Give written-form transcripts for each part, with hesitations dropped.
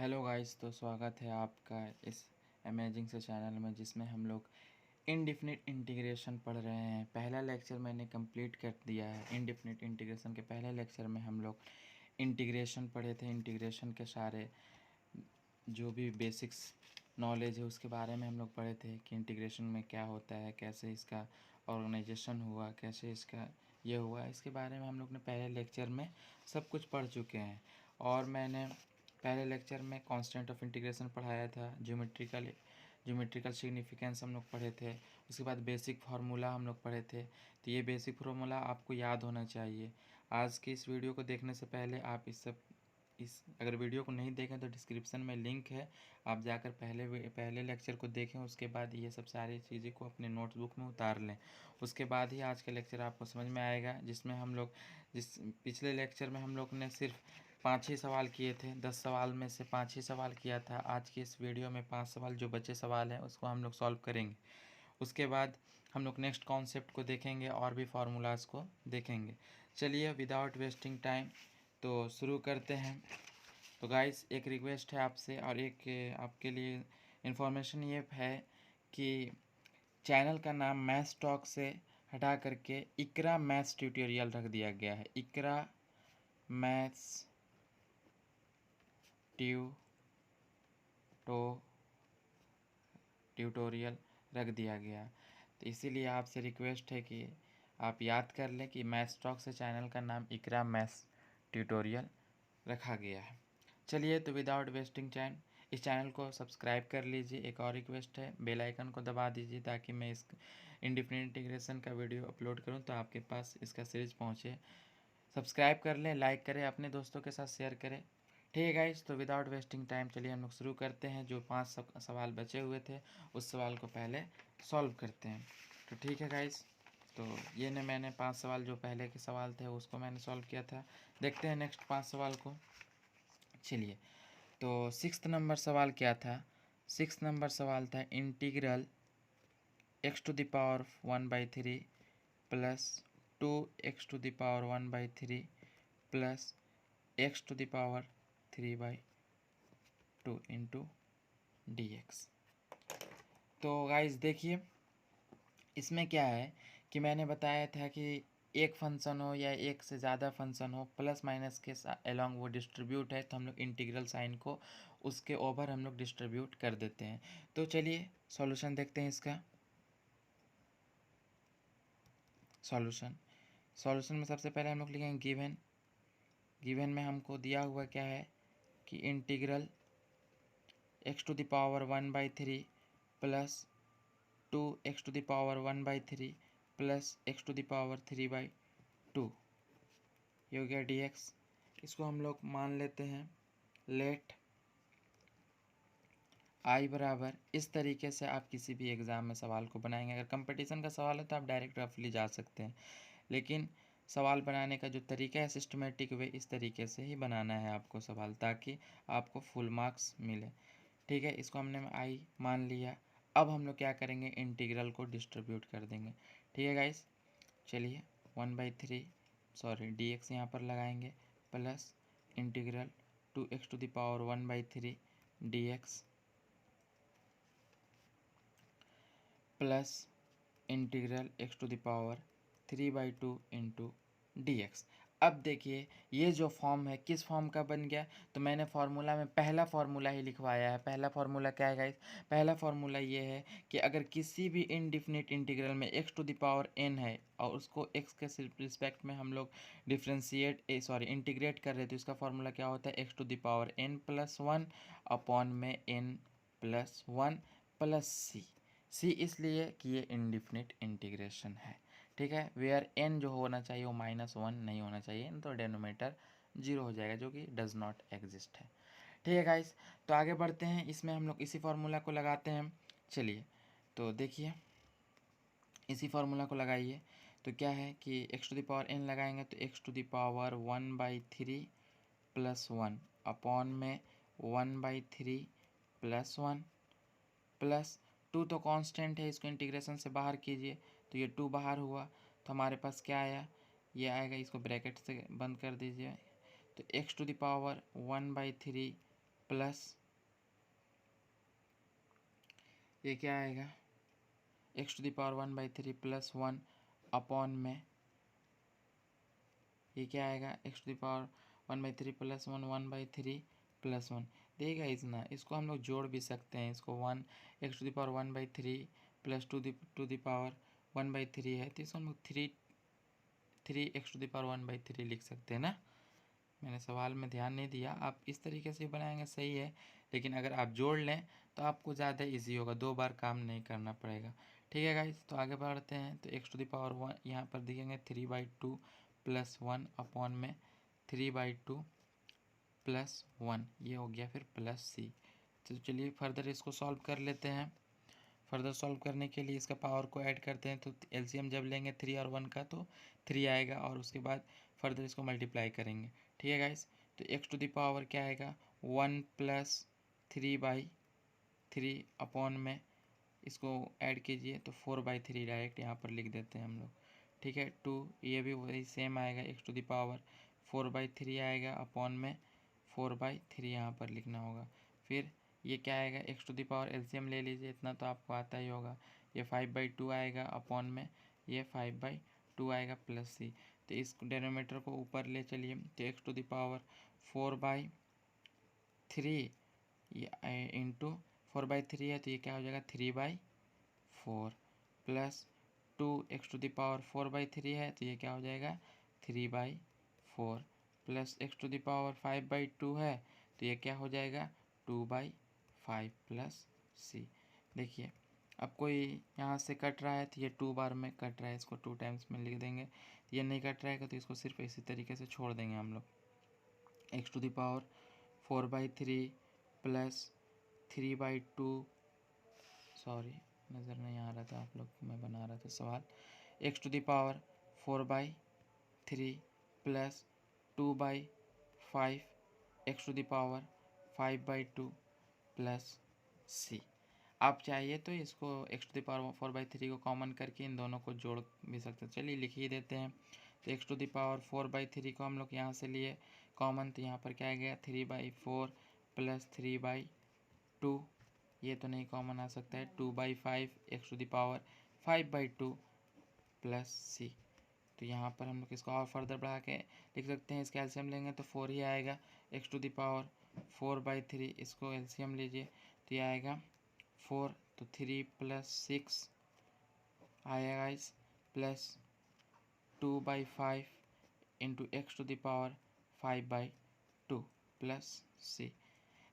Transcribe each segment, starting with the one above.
Hello guys, तो स्वागत है आपका इस अमेजिंग से चैनल में जिसमें हम लोग इनडिफिनिट इंटीग्रेशन पढ़ रहे हैं। पहला लेक्चर मैंने कंप्लीट कर दिया है। इनडिफिनिट इंटीग्रेशन के पहले लेक्चर में हम लोग इंटीग्रेशन पढ़े थे। इंटीग्रेशन के सारे जो भी बेसिक्स नॉलेज है उसके बारे में हम लोग पढ़े थे कि इंटीग्रेशन में क्या होता है, कैसे इसका ऑर्गेनाइजेशन हुआ, कैसे इसका ये हुआ। इसके बारे में हम लोग ने पहले लेक्चर में सब कुछ पढ़ चुके हैं। और मैंने पहले लेक्चर में कांस्टेंट ऑफ इंटीग्रेशन पढ़ाया था, ज्योमेट्रिकल सिग्निफिकेंस हम लोग पढ़े थे। उसके बाद बेसिक फार्मूला हम लोग पढ़े थे। तो ये बेसिक फार्मूला आपको याद होना चाहिए। आज की इस वीडियो को देखने से पहले आप अगर वीडियो को नहीं देखें तो डिस्क्रिप्शन में लिंक है, आप जाकर पहले लेक्चर को देखें। उसके बाद ये सब सारी चीज़ें को अपने नोटबुक में उतार लें। उसके बाद ही आज का लेक्चर आपको समझ में आएगा, जिसमें हम लोग पिछले लेक्चर में हम लोग ने सिर्फ 5 ही सवाल किए थे। 10 सवाल में से 5 ही सवाल किया था। आज की इस वीडियो में 5 सवाल जो बचे सवाल हैं उसको हम लोग सॉल्व करेंगे। उसके बाद हम लोग नेक्स्ट कॉन्सेप्ट को देखेंगे और भी फार्मूलाज को देखेंगे। चलिए विदाउट वेस्टिंग टाइम तो शुरू करते हैं। तो गाइस, एक रिक्वेस्ट है आपसे और एक आपके लिए इन्फॉर्मेशन ये है कि चैनल का नाम मैथ्स टॉक से हटा करके इकरा मैथ्स ट्यूटोरियल रख दिया गया है। इकरा मैथ्स ट्यूटोरियल रख दिया गया। तो इसीलिए आपसे रिक्वेस्ट है कि आप याद कर लें कि मैथ्स टॉक से चैनल का नाम इकरा मैथ्स ट्यूटोरियल रखा गया है। चलिए, तो विदाउट वेस्टिंग टाइम इस चैनल को सब्सक्राइब कर लीजिए। एक और रिक्वेस्ट है, बेल आइकन को दबा दीजिए ताकि मैं इस इंडिफिनिट इंटीग्रेशन का वीडियो अपलोड करूं तो आपके पास इसका सीरीज पहुंचे। सब्सक्राइब कर लें, लाइक करें, अपने दोस्तों के साथ शेयर करें। ठीक है गाइस, तो विदाउट वेस्टिंग टाइम चलिए हम लोग शुरू करते हैं। जो 5 सवाल बचे हुए थे उस सवाल को पहले सॉल्व करते हैं। तो ठीक है गाइस, तो ये ने मैंने 5 सवाल जो पहले के सवाल थे उसको मैंने सॉल्व किया था। देखते हैं नेक्स्ट 5 सवाल को। चलिए, तो 6th नंबर सवाल क्या था? 6th नंबर सवाल था integral x⁻1/3 plus 2x⁻1/3 plus x⁻3/2 into dx। तो गाइस देखिए, इसमें क्या है कि मैंने बताया था कि एक फंक्शन हो या एक से ज़्यादा फंक्शन हो, प्लस माइनस के अलोंग वो डिस्ट्रीब्यूट है, तो हम लोग इंटीग्रल साइन को उसके ओवर हम लोग डिस्ट्रीब्यूट कर देते हैं। तो चलिए सॉल्यूशन देखते हैं इसका। सॉल्यूशन में सबसे पहले हम लोग लिखेंगे गिवन में हमको दिया हुआ क्या है कि integral x⁻1/3 plus 2x⁻1/3 plus x⁻3/2 ये हो गया dx। इसको हम लोग मान लेते हैं लेट आई बराबर। इस तरीके से आप किसी भी एग्ज़ाम में सवाल को बनाएंगे। अगर कंपटीशन का सवाल है तो आप डायरेक्ट रफली जा सकते हैं, लेकिन सवाल बनाने का जो तरीका है सिस्टमेटिक वे, इस तरीके से ही बनाना है आपको सवाल, ताकि आपको फुल मार्क्स मिले। ठीक है, इसको हमने आई मान लिया। अब हम लोग क्या करेंगे, इंटीग्रल को डिस्ट्रीब्यूट कर देंगे। ठीक है गाइस, चलिए 1/3 dx यहाँ पर लगाएंगे plus integral 2x⁻1/3 dx plus integral x⁻3/2 into dx। अब देखिए ये जो फॉर्म है किस फॉर्म का बन गया, तो मैंने फार्मूला में पहला फार्मूला ही लिखवाया है। पहला फार्मूला क्या है गाइस? पहला फार्मूला ये है कि अगर किसी भी इनडिफिनिट इंटीग्रल में x⁻n है और उसको x के रिस्पेक्ट में हम लोग इंटीग्रेट कर रहे, तो इसका फार्मूला क्या होता है, x⁻n+1 अपॉन में n+1 प्लस सी इसलिए कि ये इनडिफिनिट इंटीग्रेशन है। ठीक है, वेयर n जो होना चाहिए वो -1 नहीं होना चाहिए, तो डेनोमीटर 0 हो जाएगा, जो कि डज नॉट एग्जिस्ट है। ठीक है गाइस, तो आगे बढ़ते हैं। इसमें हम लोग इसी फार्मूला को लगाते हैं। चलिए, तो देखिए इसी फार्मूला को लगाइए। तो क्या है कि x⁻n लगाएंगे तो x⁻1/3 + 1 अपॉन में 1/3 + 1 प्लस 2 तो कांस्टेंट है, इसको इंटीग्रेशन से बाहर कीजिए तो ये 2 बाहर हुआ, तो हमारे पास क्या आया, ये आएगा। इसको ब्रैकेट से बंद कर दीजिए। तो x⁻1/3 प्लस ये क्या आएगा x⁴ प्लस 1 अपॉन में ये क्या आएगा x⁴ प्लस 1 प्लस 1 देगा इतना। इसको हम लोग जोड़ भी सकते हैं, इसको 1 x⁴ प्लस 2 1/3 है, तो इसको हम लोग 3 x⁴ लिख सकते हैं ना। मैंने सवाल में ध्यान नहीं दिया, आप इस तरीके से बनाएंगे सही है, लेकिन अगर आप जोड़ लें तो आपको ज़्यादा इजी होगा, 2 बार काम नहीं करना पड़ेगा। ठीक है गाइस, तो आगे बढ़ते हैं। तो x⁴ यहाँ पर दिखेंगे 3/2 प्लस 1 अपॉन में 3/2 प्लस 1, ये हो गया फिर प्लस c। तो चलिए फर्दर इसको सॉल्व कर लेते हैं। फर्दर सॉल्व करने के लिए इसका पावर को ऐड करते हैं, तो एलसीएम जब लेंगे 3 और 1 का तो 3 आएगा, और उसके बाद फर्दर इसको मल्टीप्लाई करेंगे। ठीक है गाइस, तो x⁴ क्या आएगा 1 प्लस 3/3 अपॉन में इसको ऐड कीजिए तो 4/3 डायरेक्ट यहाँ पर लिख देते हैं हम लोग। ठीक है, 2 ये भी वही सेम आएगा, x⁴ 4/3 आएगा अपॉन में 4/3 यहाँ पर लिखना होगा। फिर ये क्या आएगा x⁴ एलसीएम ले लीजिए, इतना तो आपको आता ही होगा, ये 5/2 आएगा अपॉन में ये 5/2 आएगा प्लस c। तो इस डेनोमीटर को ऊपर ले चलिए, तो x⁴ 4/3 ये इंटू 4/3 है, तो ये क्या हो जाएगा 3/4 प्लस 2 x⁴ 4/3 है, तो ये क्या हो जाएगा 3/4 प्लस x⁴ 5/2 है, तो ये क्या हो जाएगा 2/5 प्लस c। देखिए अब कोई यहाँ से कट रहा है तो ये 2 बार में कट रहा है, इसको 2 टाइम्स में लिख देंगे। ये नहीं कट रहेगा तो इसको सिर्फ इसी तरीके से छोड़ देंगे हम लोग। x⁴ 4/3 प्लस 3/2, सॉरी नज़र नहीं आ रहा था आप लोग, मैं बना रहा था सवाल। x⁴ 4/3 plus 2/5 x⁴ 5/2 plus c। आप चाहिए तो इसको x⁴ 4/3 को कॉमन करके इन दोनों को जोड़ भी सकते हैं, चलिए लिख ही देते हैं। तो x⁴ 4/3 को हम लोग यहाँ से लिए कॉमन, तो यहाँ पर क्या आ गया 3/4 प्लस 3/2, ये तो नहीं कॉमन आ सकता है, 2/5 x⁴ 5/2 प्लस c। तो यहाँ पर हम लोग इसको और फर्दर बढ़ा के लिख सकते हैं, इसका एलसीएम लेंगे तो 4 ही आएगा। x⁴ 4/3 इसको एलसीएम लीजिए तो ये आएगा 4, तो 3 प्लस 6 आएगा guys, plus 2/5 into x⁴ 5/2 plus c।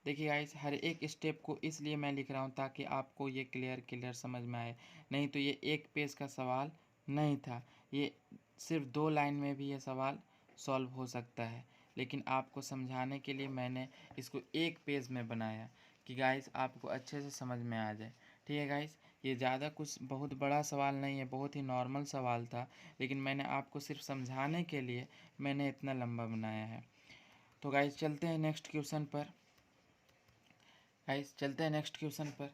देखिए गाइस, हर एक स्टेप को इसलिए मैं लिख रहा हूँ ताकि आपको ये क्लियर समझ में आए, नहीं तो ये एक पेज का सवाल नहीं था, ये सिर्फ 2 लाइन में भी ये सवाल सॉल्व हो सकता है, लेकिन आपको समझाने के लिए मैंने इसको एक पेज में बनाया कि गाइस आपको अच्छे से समझ में आ जाए। ठीक है गाइस, ये ज़्यादा कुछ बहुत बड़ा सवाल नहीं है, बहुत ही नॉर्मल सवाल था, लेकिन मैंने आपको सिर्फ समझाने के लिए मैंने इतना लंबा बनाया है। तो गाइस चलते हैं नेक्स्ट क्वेश्चन पर।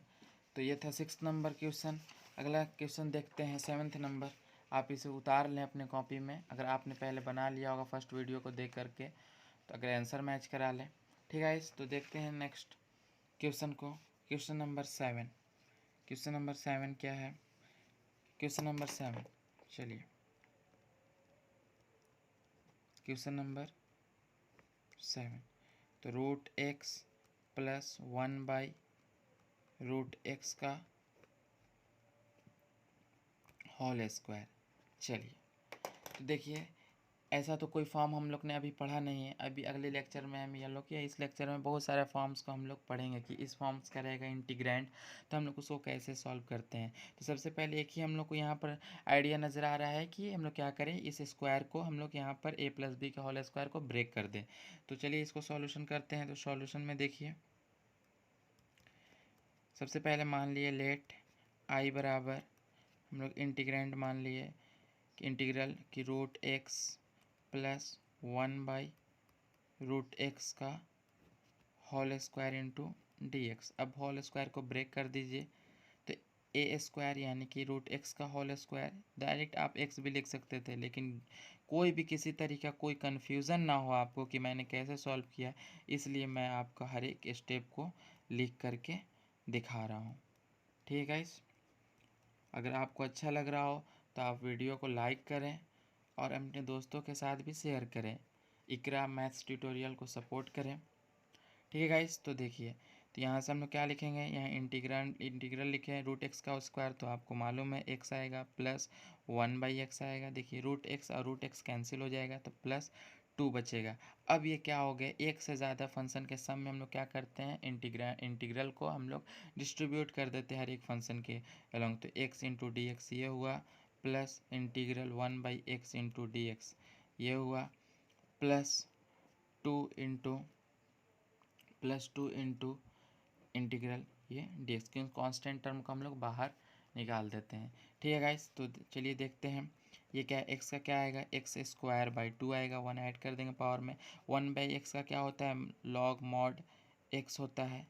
तो ये था 6 नंबर क्वेश्चन। अगला क्वेश्चन देखते हैं 7th नंबर। आप इसे उतार लें अपने कॉपी में, अगर आपने पहले बना लिया होगा फर्स्ट वीडियो को देख करके, तो अगर आंसर मैच करा लें। ठीक है गाइस, तो देखते हैं नेक्स्ट क्वेश्चन को। क्वेश्चन नंबर 7 क्या है? क्वेश्चन नंबर 7, चलिए क्वेश्चन नंबर 7, तो √x प्लस 1/√x का होल स्क्वायर। चलिए तो देखिए, ऐसा तो कोई फॉर्म हम लोग ने अभी पढ़ा नहीं है, अभी अगले लेक्चर में हम ये लोग या इस लेक्चर में बहुत सारे फॉर्म्स को हम लोग पढ़ेंगे कि इस फॉर्म्स का रहेगा इंटीग्रैंड, तो हम लोग उसको कैसे सॉल्व करते हैं। तो सबसे पहले एक ही हम लोग को यहाँ पर आइडिया नज़र आ रहा है कि हम लोग क्या करें, इस स्क्वायर को हम लोग यहाँ पर a + b के होल स्क्वायर को ब्रेक कर दें। तो चलिए इसको सॉल्यूशन करते हैं। तो सॉल्यूशन में देखिए, सबसे पहले मान लिए लेट i बराबर हम लोग इंटीग्रैंड मान लिए कि इंटीग्रल की √x प्लस 1/√x का होल स्क्वायर इंटू dx। अब होल स्क्वायर को ब्रेक कर दीजिए, तो ए स्क्वायर यानी कि रूट एक्स का होल स्क्वायर। डायरेक्ट आप एक्स भी लिख सकते थे, लेकिन कोई भी किसी तरीका कोई कन्फ्यूज़न ना हो आपको कि मैंने कैसे सॉल्व किया, इसलिए मैं आपका हर एक स्टेप को लिख करके दिखा रहा हूँ। ठीक है गाइस, अगर आपको अच्छा लग रहा हो तो आप वीडियो को लाइक करें और अपने दोस्तों के साथ भी शेयर करें। इकरा मैथ्स ट्यूटोरियल को सपोर्ट करें। ठीक है गाइस, तो देखिए, तो यहाँ से हम लोग क्या लिखेंगे, यहाँ इंटीग्रल लिखे हैं रूट एक्स का स्क्वायर, तो आपको मालूम है एक्स आएगा प्लस 1/x आएगा। देखिए रूट एक्स और रूट एक्स कैंसिल हो जाएगा तो प्लस 2 बचेगा। अब ये क्या हो गया, एक से ज़्यादा फंक्शन के सम में हम लोग क्या करते हैं, इंटीग्रल को हम लोग डिस्ट्रीब्यूट कर देते हैं हर एक फंक्शन के अलोंग। तो x इंटू डी एक्स ये हुआ, plus integral 1/x into d x ये हुआ, प्लस 2 इंटू इंटीग्रल ये डी एक्स, क्योंकि कॉन्स्टेंट टर्म को हम लोग बाहर निकाल देते हैं। ठीक है गाइस, तो चलिए देखते हैं ये क्या है। एक्स का क्या आएगा, एक्स स्क्वायर बाई 2 आएगा, 1 ऐड कर देंगे पावर में। 1/x का क्या होता है, लॉग मॉड एक्स होता है,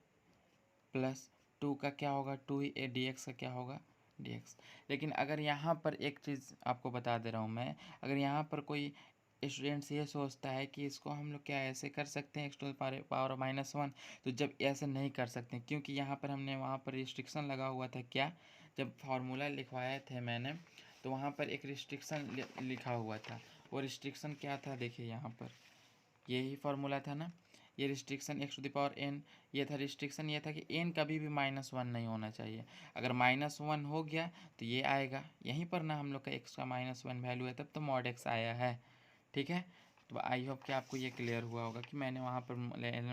प्लस 2 का क्या होगा, 2 ही डी एक्स का क्या होगा, डी एक्स। लेकिन अगर यहाँ पर एक चीज़ आपको बता दे रहा हूँ मैं, अगर यहाँ पर कोई स्टूडेंट्स ये सोचता है कि इसको हम लोग क्या ऐसे कर सकते हैं एक्स टू पावर -1, तो जब ऐसे नहीं कर सकते, क्योंकि यहाँ पर हमने वहाँ पर रिस्ट्रिक्शन लगा हुआ था। क्या, जब फार्मूला लिखवाए थे मैंने तो वहाँ पर एक रिस्ट्रिक्शन लिखा हुआ था। वो रिस्ट्रिक्शन क्या था, देखिए यहाँ पर यही फार्मूला था ना, ये restriction x to the power n, ये था रिस्ट्रिक्शन, ये था कि n कभी भी -1 नहीं होना चाहिए। अगर -1 हो गया तो ये आएगा यहीं पर ना, हम लोग का x का -1 वैल्यू है, तब तो मॉड x आया है। ठीक है, तो आई होप कि आपको ये क्लियर हुआ होगा कि मैंने वहाँ पर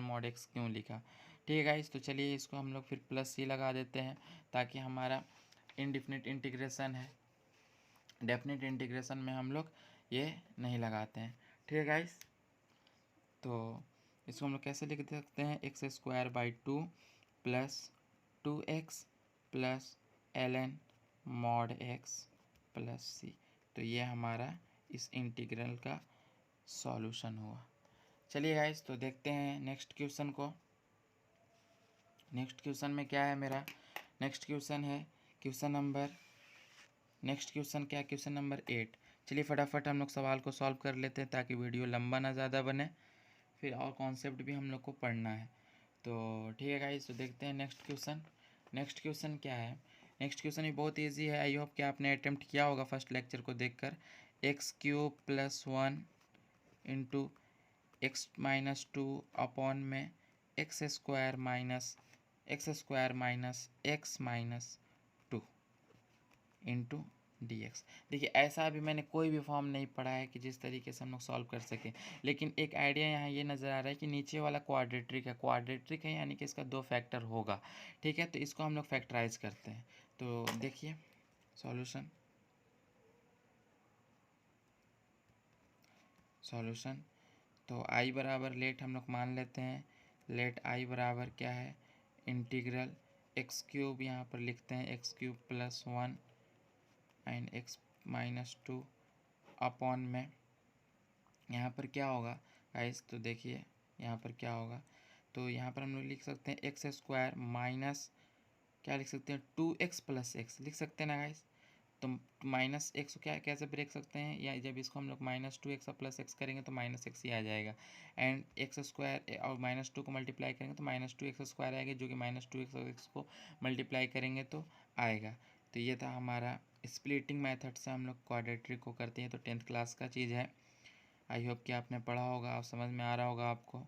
मॉड x क्यों लिखा। ठीक है गाइस, तो चलिए इसको हम लोग फिर प्लस c लगा देते हैं, ताकि हमारा इनडिफिनिट इंटीग्रेशन है, डेफिनिट इंटीग्रेशन में हम लोग ये नहीं लगाते हैं। ठीक है गाइस, तो इसको हम लोग कैसे लिख सकते हैं, x square by 2 plus 2x plus ln mod x plus c. तो ये हमारा इस इंटीग्रल का सॉल्यूशन हुआ। चलिए गाइस, तो देखते हैं नेक्स्ट क्वेश्चन को। नेक्स्ट क्वेश्चन में क्या है मेरा, नेक्स्ट क्वेश्चन है क्वेश्चन नंबर, नेक्स्ट क्वेश्चन क्या है, क्वेश्चन नंबर 8। चलिए फटाफट हम लोग सवाल को सॉल्व कर लेते हैं, ताकि वीडियो लंबा ना ज़्यादा बने, फिर और कॉन्सेप्ट भी हम लोग को पढ़ना है। तो ठीक है गाइस, तो देखते हैं नेक्स्ट क्वेश्चन। नेक्स्ट क्वेश्चन क्या है, नेक्स्ट क्वेश्चन भी बहुत इजी है। आई होप कि आपने अटेम्प्ट किया होगा फर्स्ट लेक्चर को देखकर। x³ + 1 इंटू x-2 अपॉन में x square minus x-2 into d x. देखिए ऐसा अभी मैंने कोई भी फॉर्म नहीं पढ़ा है कि जिस तरीके से हम लोग सॉल्व कर सकें, लेकिन एक आइडिया यहाँ ये नज़र आ रहा है कि नीचे वाला क्वाड्रेट्रिक है, यानी कि इसका 2 फैक्टर होगा। ठीक है, तो इसको हम लोग फैक्टराइज करते हैं। तो देखिए सॉल्यूशन, तो आई बराबर लेट हम लोग मान लेते हैं, लेट आई बराबर क्या है, इंटीग्रल x³ यहाँ पर लिखते हैं x³ + 1 एंड x-2 अपॉन में यहाँ पर क्या होगा गाइस, तो देखिए यहाँ पर क्या होगा, तो यहाँ पर हम लोग लिख सकते हैं x² माइनस क्या लिख सकते हैं 2x + x लिख सकते हैं ना गाइस। तो -x को क्या कैसे ब्रेक सकते हैं, या जब इसको हम लोग -2x + x करेंगे तो -x ही आ जाएगा, एंड x² और -2 को मल्टीप्लाई करेंगे तो -2x² आएगा, जो कि -2x को मल्टीप्लाई करेंगे तो आएगा। तो ये था हमारा स्प्लिटिंग मेथड से हम लोग क्वाड्रेट्रिक को करते हैं, तो 10th क्लास का चीज़ है। आई होप कि आपने पढ़ा होगा, आप समझ में आ रहा होगा आपको।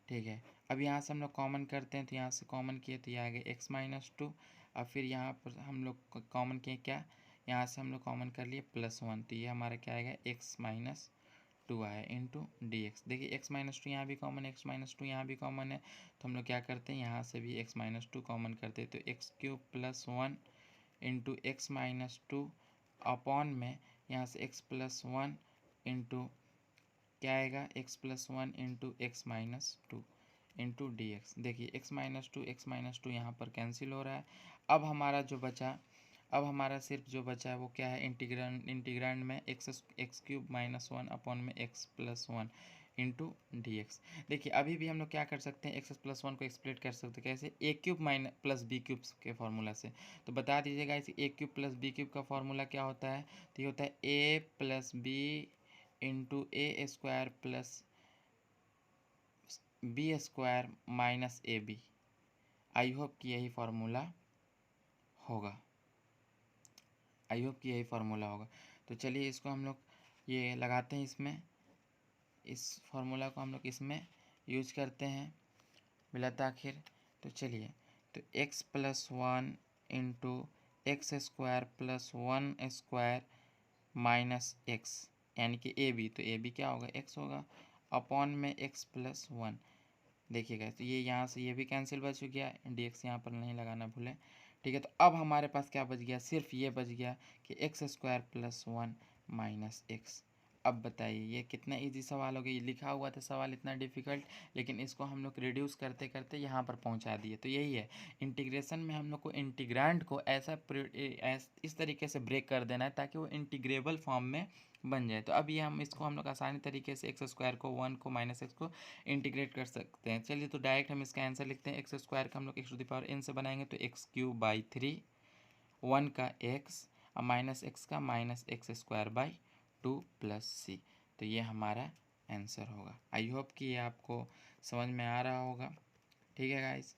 ठीक है, अब यहाँ से हम लोग कॉमन करते हैं, तो यहाँ से कॉमन किए तो ये आ गया x-2, और फिर यहाँ पर हम लोग कॉमन किए क्या, यहाँ से हम लोग कॉमन कर लिए +1, तो ये हमारा क्या आएगा x-2 आया इंटू डी एक्स। देखिए x-2 यहाँ भी कॉमन है, x-2 यहाँ भी कॉमन है, तो हम लोग क्या करते हैं, यहाँ से भी x-2 कॉमन करते हैं, तो x³ + 1 इंटू x-2 अपॉन में यहाँ से x + 1 इंटू क्या आएगा, x + 1 into x-2 into d x. देखिए x-2 यहाँ पर कैंसिल हो रहा है। अब हमारा जो बचा, अब हमारा सिर्फ जो बचा है वो क्या है, इंटीग्रांड में x³ - 1 अपॉन में x + 1 इंटू डी एक्स। देखिए अभी भी हम लोग क्या कर सकते हैं, एक्स प्लस वन को एक्सप्लेट कर सकते हैं कैसे, a cube minus plus b cube के फार्मूला से। तो बता दीजिएगा इस a cube plus b cube का फार्मूला क्या होता है, तो ये होता है a plus b into a square plus b square minus a b. I hope कि यही फार्मूला होगा, आई होप कि यही फार्मूला होगा। तो चलिए इसको हम लोग ये लगाते हैं इसमें, इस फार्मूला को हम लोग इसमें यूज करते हैं मिलाता आखिर। तो चलिए, तो x plus one into x square plus one square minus x यानी कि ए बी, तो ए बी क्या होगा, एक्स होगा, अपॉन में एक्स प्लस वन। देखिएगा तो ये यहाँ से ये भी कैंसिल बच गया, डी एक्स यहाँ पर नहीं लगाना भूलें। ठीक है, तो अब हमारे पास क्या बच गया, सिर्फ ये बच गया कि x square plus one minus x. अब बताइए ये कितना इजी सवाल हो गया, ये लिखा हुआ था सवाल इतना डिफिकल्ट, लेकिन इसको हम लोग रिड्यूस करते करते यहाँ पर पहुँचा दिए। तो यही है इंटीग्रेशन में, हम लोग को इंटीग्रांड को ऐसा इस तरीके से ब्रेक कर देना है ताकि वो इंटीग्रेबल फॉर्म में बन जाए। तो अब ये हम इसको हम लोग आसानी तरीके से एक्स स्क्वायर को वन को माइनस एक्स को इंटीग्रेट कर सकते हैं। चलिए तो डायरेक्ट हम इसका आंसर लिखते हैं, एक्स स्क्वायर का हम लोग x to the power n से बनाएंगे तो x cube by three, one का एक्स और माइनस एक्स का minus x square by two plus c. तो ये हमारा आंसर होगा। आई होप कि ये आपको समझ में आ रहा होगा, ठीक है गाइस,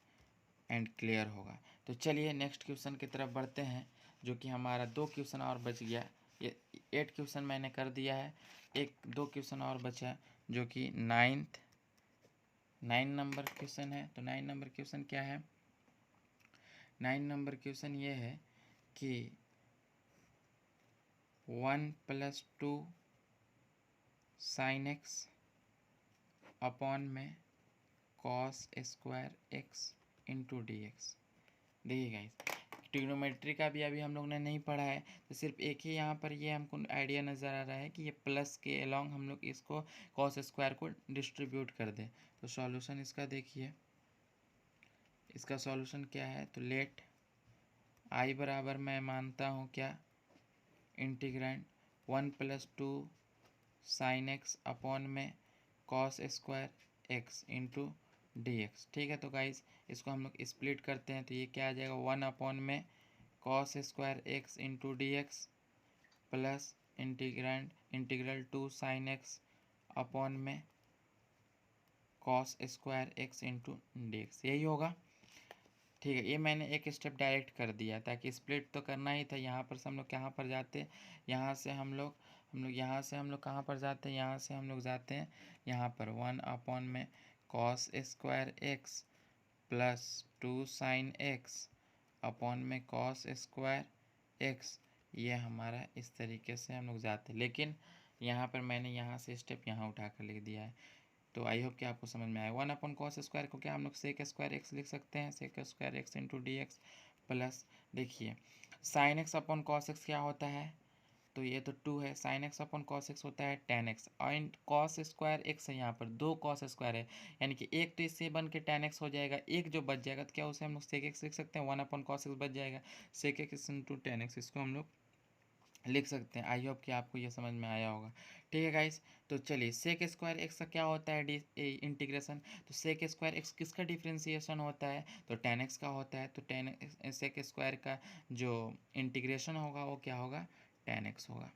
एंड क्लियर होगा। तो चलिए नेक्स्ट क्वेश्चन की तरफ बढ़ते हैं, जो कि हमारा दो क्वेश्चन और बच गया। ये 8 क्वेश्चन मैंने कर दिया है, एक दो क्वेश्चन और बचा जो कि 9 नंबर क्वेश्चन है। तो 9 नंबर क्वेश्चन क्या है, 9 नंबर क्वेश्चन ये है कि 1 plus two sine x upon में cos square x into d x. देखिए गाइस ट्रिग्नोमेट्री का भी अभी हम लोग ने नहीं पढ़ा है, तो सिर्फ एक ही यहाँ पर ये हमको आइडिया नज़र आ रहा है कि ये प्लस के अलोंग हम लोग इसको कॉस स्क्वायर को डिस्ट्रीब्यूट कर दें। तो सॉल्यूशन इसका देखिए, इसका सॉल्यूशन क्या है, तो लेट आई बराबर मैं मानता हूँ क्या, integrand 1 plus two sine x upon में cos square x into d x. ठीक है, तो गाइज इसको हम लोग स्प्लिट करते हैं तो ये क्या आ जाएगा, 1 अपॉन में cos square x into d x plus integrand integral two sine x upon में cos square x into d x, यही होगा। ठीक है, ये मैंने एक स्टेप डायरेक्ट कर दिया ताकि स्प्लिट तो करना ही था। यहाँ पर से हम लोग कहाँ पर जाते, यहाँ से हम लोग यहाँ से हम लोग कहाँ पर जाते हैं, यहाँ से हम लोग जाते हैं यहाँ पर 1 अपॉन में cos square x plus two sine x upon में कॉस स्क्वायर एक्स। ये हमारा इस तरीके से हम लोग जाते हैं, लेकिन यहाँ पर मैंने यहाँ से स्टेप यहाँ उठा कर लिख दिया है। तो आई होप कि आपको समझ में आए। 1 अपॉन कॉस स्क्वायर को क्या हम लोग सेक स्क्वायर एक्स लिख सकते हैं, sec square x into d x plus, देखिए sine x upon cos x क्या होता है, तो ये तो 2 है, sine x upon cos x होता है tan x, and cos square x है, यहाँ पर दो कॉस स्क्वायर है यानी कि एक तो इससे बन के tan एक्स हो जाएगा, एक जो बच जाएगा तो क्या उसे हम लोग सेक एक्स लिख सकते हैं, 1 अपॉन कॉस एक्स बच जाएगा, sec x into tan x, इसको हम लोग लिख सकते हैं। आई होप कि आपको ये समझ में आया होगा, ठीक है गाइस। तो चलिए सेक स्क्वायर एक्स का क्या होता है इंटीग्रेशन, तो सेक स्क्वायर एक्स किसका डिफ्रेंसिएशन होता है, तो tan एक्स का होता है। तो tan सेक स्क्वायर का जो इंटीग्रेशन होगा वो क्या होगा, tan एक्स होगा।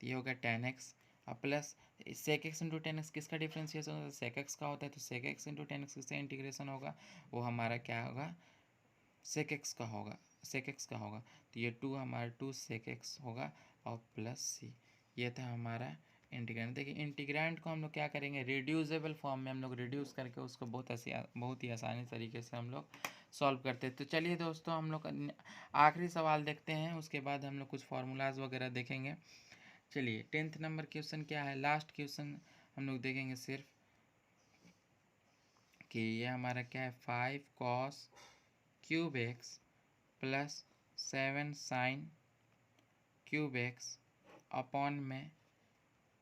तो ये होगा tan x plus sec x into tan x किसका डिफ्रेंसिएशन होता है, सेक एक्स का होता है। तो sec x into tan x किसका इंटीग्रेशन होगा, वो हमारा क्या होगा, सेक एक्स का होगा, सेक एक्स का होगा। तो ये 2 हमारा 2 सेक एक्स होगा और प्लस सी। ये था हमारा इंटीग्रेंड। देखिए इंटीग्रेंड को हम लोग क्या करेंगे, रिड्यूसेबल फॉर्म में हम लोग रिड्यूस करके उसको बहुत ही आसानी तरीके से हम लोग सॉल्व करते हैं। तो चलिए दोस्तों हम लोग आखिरी सवाल देखते हैं, उसके बाद हम लोग कुछ फार्मूलाज वगैरह देखेंगे। चलिए 10th नंबर क्वेश्चन क्या है, लास्ट क्वेश्चन हम लोग देखेंगे सिर्फ कि ये हमारा क्या है, 5 cos cube x plus 7 sine cube x upon में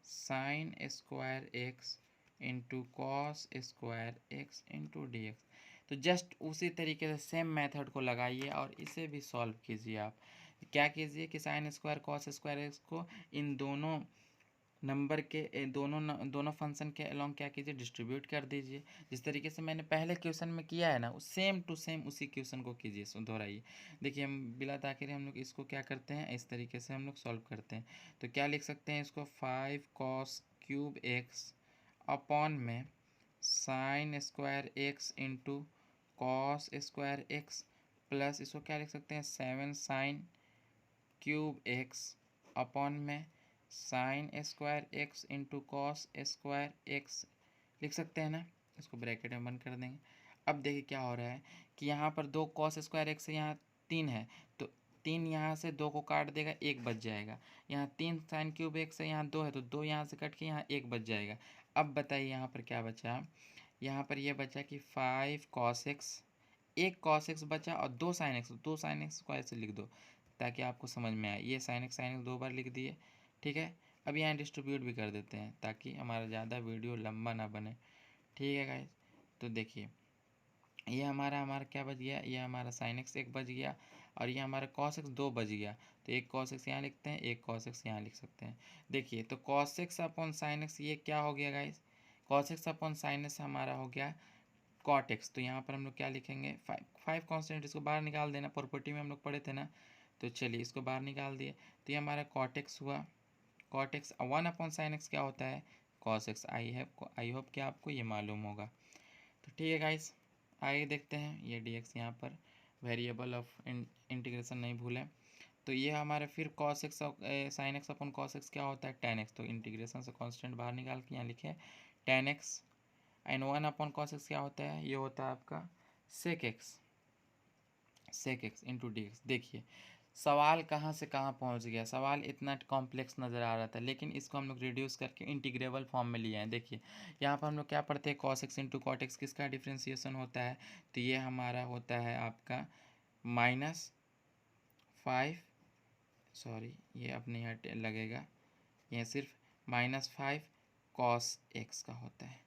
sine square x into cos square x into d x. तो जस्ट उसी तरीके से सेम मेथड को लगाइए और इसे भी सॉल्व कीजिए। आप क्या कीजिए कि sine square cos square x को इन दोनों नंबर के दोनों फंक्शन के अलोंग क्या कीजिए, डिस्ट्रीब्यूट कर दीजिए। जिस तरीके से मैंने पहले क्वेश्चन में किया है ना, सेम टू सेम उसी क्वेश्चन को कीजिए, दोहराइए। देखिए हम बिला ताखिर हम लोग इसको क्या करते हैं, इस तरीके से हम लोग सॉल्व करते हैं। तो क्या लिख सकते हैं इसको, 5 cos क्यूब एक्स अपॉन में sine square x into cos square x plus इसको क्या लिख सकते हैं, 7 साइन क्यूब एक्स अपॉन में sine square x into cos square x लिख सकते हैं ना। इसको ब्रैकेट में बंद कर देंगे। अब देखिए क्या हो रहा है कि यहाँ पर 2 कॉस स्क्वायर एक्स है, यहाँ 3 है, तो 3 यहाँ से 2 को काट देगा, 1 बच जाएगा। यहाँ 3 साइन क्यूब एक्स है, यहाँ 2 है, तो 2 यहाँ से कट के यहाँ 1 बच जाएगा। अब बताइए यहाँ पर क्या बचा, यहाँ पर यह बचा कि 5 cos x, 1 cos x बचा और 2 sin x, 2 sin x को ऐसे लिख दो ताकि आपको समझ में आए। ये sin x 2 बार लिख दिए, ठीक है। अब यहाँ डिस्ट्रीब्यूट भी कर देते हैं ताकि हमारा ज़्यादा वीडियो लंबा ना बने, ठीक है गाइस। तो देखिए ये हमारा क्या बच गया, ये हमारा sin x 1 बच गया और ये हमारा cos x 2 बच गया। तो एक cos x यहाँ लिखते हैं, एक cos x यहाँ लिख सकते हैं। देखिए तो cos x upon sin x ये क्या हो गया guys, cos x upon sin x हमारा हो गया cot x। तो यहाँ पर हम लोग क्या लिखेंगे, 5 कॉन्स्टेंट, इसको बाहर निकाल देना, प्रॉपर्टी में हम लोग पढ़े थे ना। तो चलिए इसको बाहर निकाल दिए, तो ये हमारा cot x हुआ। cot x 1 upon sine x क्या होता है, cos x। आई होप कि आपको ये मालूम होगा। तो ठीक है गाइस, आगे देखते हैं। ये dx यहाँ पर वेरिएबल ऑफ इंटीग्रेशन नहीं भूलें। तो ये हमारे फिर cos x sign x upon cos x क्या होता है, tan x। तो इंटीग्रेशन से कांस्टेंट बाहर निकाल के यहाँ लिखे tan x and 1 upon cos x क्या होता है, ये होता है आपका sec x into d x. देखिए सवाल कहाँ से कहाँ पहुँच गया, सवाल इतना कॉम्प्लेक्स नज़र आ रहा था, लेकिन इसको हम लोग रिड्यूस करके इंटीग्रेबल फॉर्म में लिए हैं। देखिए यहाँ पर हम लोग क्या पढ़ते हैं, cos x into cot x, किसका डिफ्रेंसिएशन होता है, तो ये हमारा होता है आपका -5, सॉरी ये अपने यहाँ लगेगा, ये सिर्फ -5 cos x का होता है,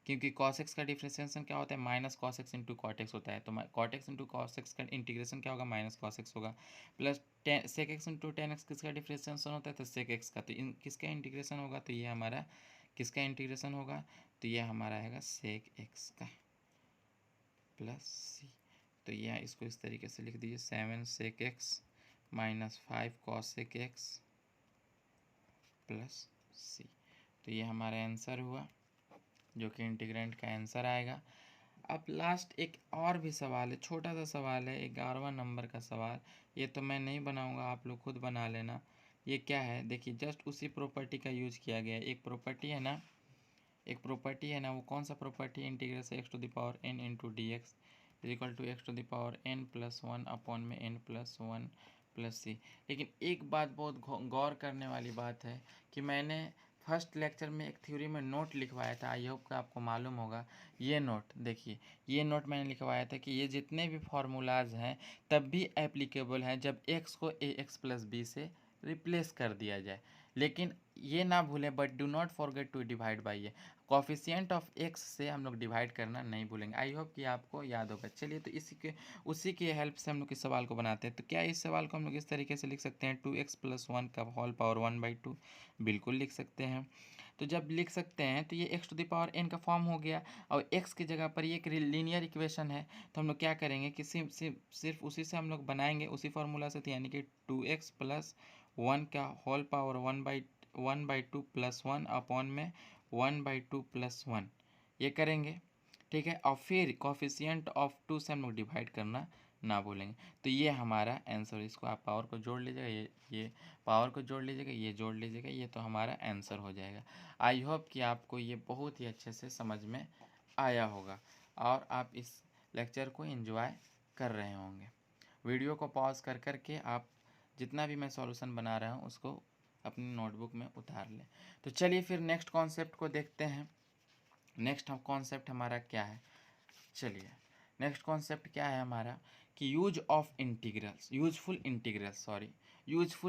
क्योंकि cos x का डिफ्रेंसिएशन क्या होता है, minus cos x into cot x होता है। तो cot x into cos x का इंटीग्रेशन क्या होगा, माइनस cos x होगा, plus sec x into tan x किसका डिफ्रेंसिएशन होता है, तो sec x का। तो इन किसका इंटीग्रेशन होगा, तो ये हमारा किसका इंटीग्रेशन होगा, तो ये हमारा आएगा sec x का प्लस c। तो यह इसको इस तरीके से लिख दीजिए, 7 sec x minus 5 cos sec x plus c। तो ये हमारा आंसर हुआ, जो कि इंटीग्रेंट का आंसर आएगा। अब लास्ट एक और भी सवाल है, छोटा सा सवाल है, 11वां नंबर का सवाल। ये तो मैं नहीं बनाऊंगा, आप लोग खुद बना लेना। ये क्या है, देखिए जस्ट उसी प्रॉपर्टी का यूज किया गया है। एक प्रॉपर्टी है ना, वो कौन सा प्रॉपर्टी है, इंटीग्रल से x to the power n into d x is equal to x to the power n plus 1 upon में n प्लस 1 प्लस सी। लेकिन एक बात बहुत गौर करने वाली बात है कि मैंने फर्स्ट लेक्चर में एक थ्योरी में नोट लिखवाया था, आई होप कि आपको मालूम होगा। ये नोट देखिए, ये नोट मैंने लिखवाया था कि ये जितने भी फार्मूलाज हैं तब भी एप्लीकेबल हैं जब x को ax प्लस बी से रिप्लेस कर दिया जाए। लेकिन ये ना भूलें, but do not forget to divide by ये, कॉफिशिएंट ऑफ x से हम लोग डिवाइड करना नहीं भूलेंगे। आई होप कि आपको याद होगा। चलिए तो उसी के हेल्प से हम लोग इस सवाल को बनाते हैं। तो क्या इस सवाल को हम लोग इस तरीके से लिख सकते हैं, 2x प्लस 1 का होल पावर 1/2, बिल्कुल लिख सकते हैं। तो जब लिख सकते हैं तो ये x to the power n का फॉर्म हो गया, और x की जगह पर ये एक लीनियर इक्वेशन है। तो हम लोग क्या करेंगे कि सिर्फ उसी से हम लोग बनाएंगे, उसी फार्मूला से। तो यानी कि 2x प्लस 1 का होल पावर 1/2 प्लस 1 अपॉन में 1/2 प्लस 1, ये करेंगे, ठीक है। और फिर कॉफिशिएंट ऑफ 2 से हम लोग डिवाइड करना ना भूलेंगे। तो ये हमारा आंसर, इसको आप पावर को जोड़ लीजिएगा, ये पावर को जोड़ लीजिएगा, ये जोड़ लीजिएगा, ये तो हमारा आंसर हो जाएगा। आई होप कि आपको ये बहुत ही अच्छे से समझ में आया होगा और आप इस लेक्चर को एंजॉय कर रहे होंगे। वीडियो को पॉज कर कर के आप जितना भी मैं सॉल्यूशन बना रहा हूँ उसको अपनी नोटबुक में उतार लें। तो चलिए फिर नेक्स्ट कॉन्सेप्ट को देखते हैं। नेक्स्ट कॉन्सेप्ट हमारा क्या है, चलिए नेक्स्ट कॉन्सेप्ट क्या है हमारा कि यूजफुल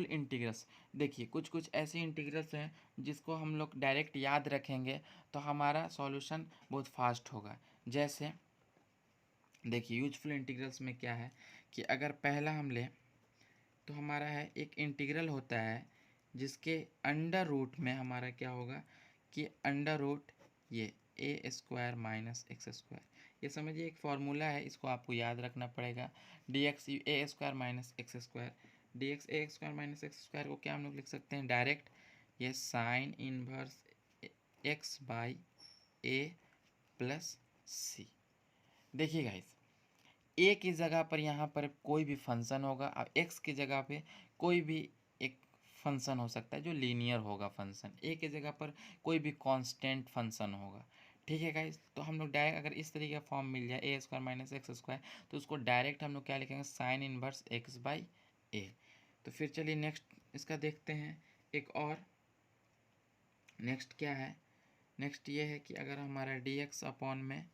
इंटीग्रल्स। देखिए कुछ कुछ ऐसे इंटीग्रल्स हैं जिसको हम लोग डायरेक्ट याद रखेंगे तो हमारा सॉल्यूशन बहुत फास्ट होगा। जैसे देखिए यूजफुल इंटीग्रल्स में क्या है कि अगर पहला हम लें तो हमारा है, एक इंटीग्रल होता है जिसके अंडर रूट में हमारा क्या होगा कि अंडर रूट ये ए स्क्वायर माइनस एक्स स्क्वायर, ये समझिए एक फार्मूला है, इसको आपको याद रखना पड़ेगा। D x a square minus x square, d x a square minus x square को क्या हम लोग लिख सकते हैं डायरेक्ट, ये sine inverse x by a plus c. देखिए गाइस, ए की जगह पर यहाँ पर कोई भी फंक्शन होगा और एक्स की जगह पे कोई भी एक फंक्शन हो सकता है जो लीनियर होगा फंक्शन, ए की जगह पर कोई भी कांस्टेंट फंक्शन होगा। ठीक है गाइस, तो हम लोग डायरेक्ट अगर इस तरीके का फॉर्म मिल जाए ए स्क्वायर माइनस एक्स स्क्वायर, तो उसको डायरेक्ट हम लोग क्या लिखेंगे साइन इनवर्स एक्स बाई ए। तो फिर चलिए नेक्स्ट इसका देखते हैं एक और। नेक्स्ट क्या है, नेक्स्ट ये है कि अगर हमारा डी एक्स अपॉन में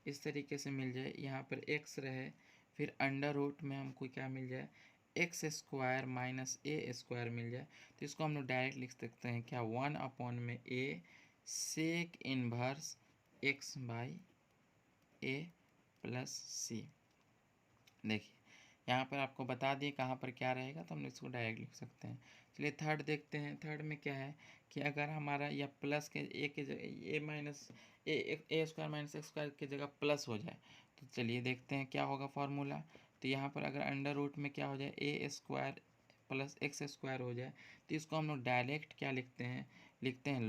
इस तरीके से मिल जाए, यहाँ पर एक्स रहे, फिर अंडर रूट में हमको क्या मिल जाए x square minus a square मिल जाए, तो इसको हम लोग डायरेक्ट लिख सकते हैं क्या 1 अपॉन में a sec inverse x by a plus c. देखिए यहाँ पर आपको बता दिए कहाँ पर क्या रहेगा, तो हम इसको डायरेक्ट लिख सकते हैं। चलिए थर्ड देखते हैं। थर्ड में क्या है कि अगर हमारा या प्लस के ए के जगह ए minus a square minus x square की जगह प्लस हो जाए, तो चलिए देखते हैं क्या होगा फार्मूला। तो यहाँ पर अगर अंडर रूट में क्या हो जाए ए स्क्वायर प्लस एक्स स्क्वायर हो जाए, तो इसको हम लोग डायरेक्ट क्या लिखते हैं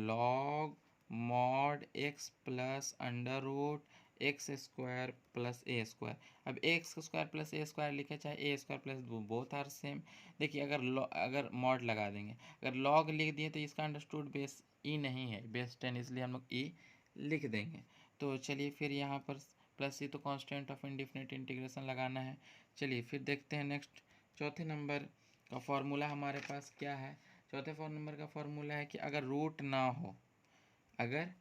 log mod x plus under root x square plus a square. अब x square plus a square लिखे चाहे a square plus both are same. देखिए अगर मॉड लगा देंगे, अगर लॉग लिख दिए तो इसका अंडरस्टूड बेस ई नहीं है, बेस 10, इसलिए हम लोग ई लिख देंगे। तो चलिए फिर यहाँ पर प्लस ई तो कांस्टेंट ऑफ इंडिफिनिट इंटीग्रेशन लगाना है। चलिए फिर देखते हैं नेक्स्ट चौथे नंबर का फॉर्मूला हमारे पास क्या है। चौथे नंबर का फॉर्मूला है कि अगर रूट ना हो, अगर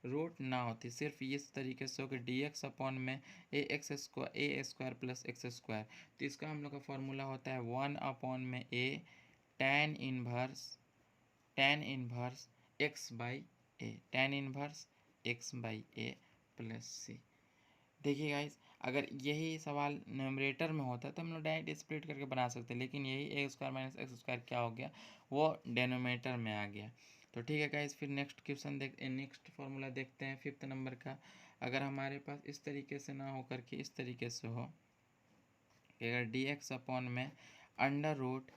रूट ना होती, सिर्फ इस तरीके से हो कि डी एक्स अपॉन में ए स्क्वायर प्लस एक्स स्क्वायर, तो इसका हम लोग का फॉर्मूला होता है 1 अपॉन में a tan inverse x by a, tan inverse x by a plus c. देखिए गाइस, अगर यही सवाल न्यूमरेटर में होता तो हम लोग डायरेक्ट स्प्लिट करके बना सकते, लेकिन यही ए स्क्वायर माइनस एक्स स्क्वायर क्या हो गया, वो डेनोमीटर में आ गया। तो ठीक है गाइस, फिर नेक्स्ट क्वेश्चन नेक्स्ट फार्मूला देखते हैं फिफ्थ नंबर का। अगर हमारे पास इस तरीके से ना हो करके इस तरीके से हो कि अगर डी एक्स अपॉन में under root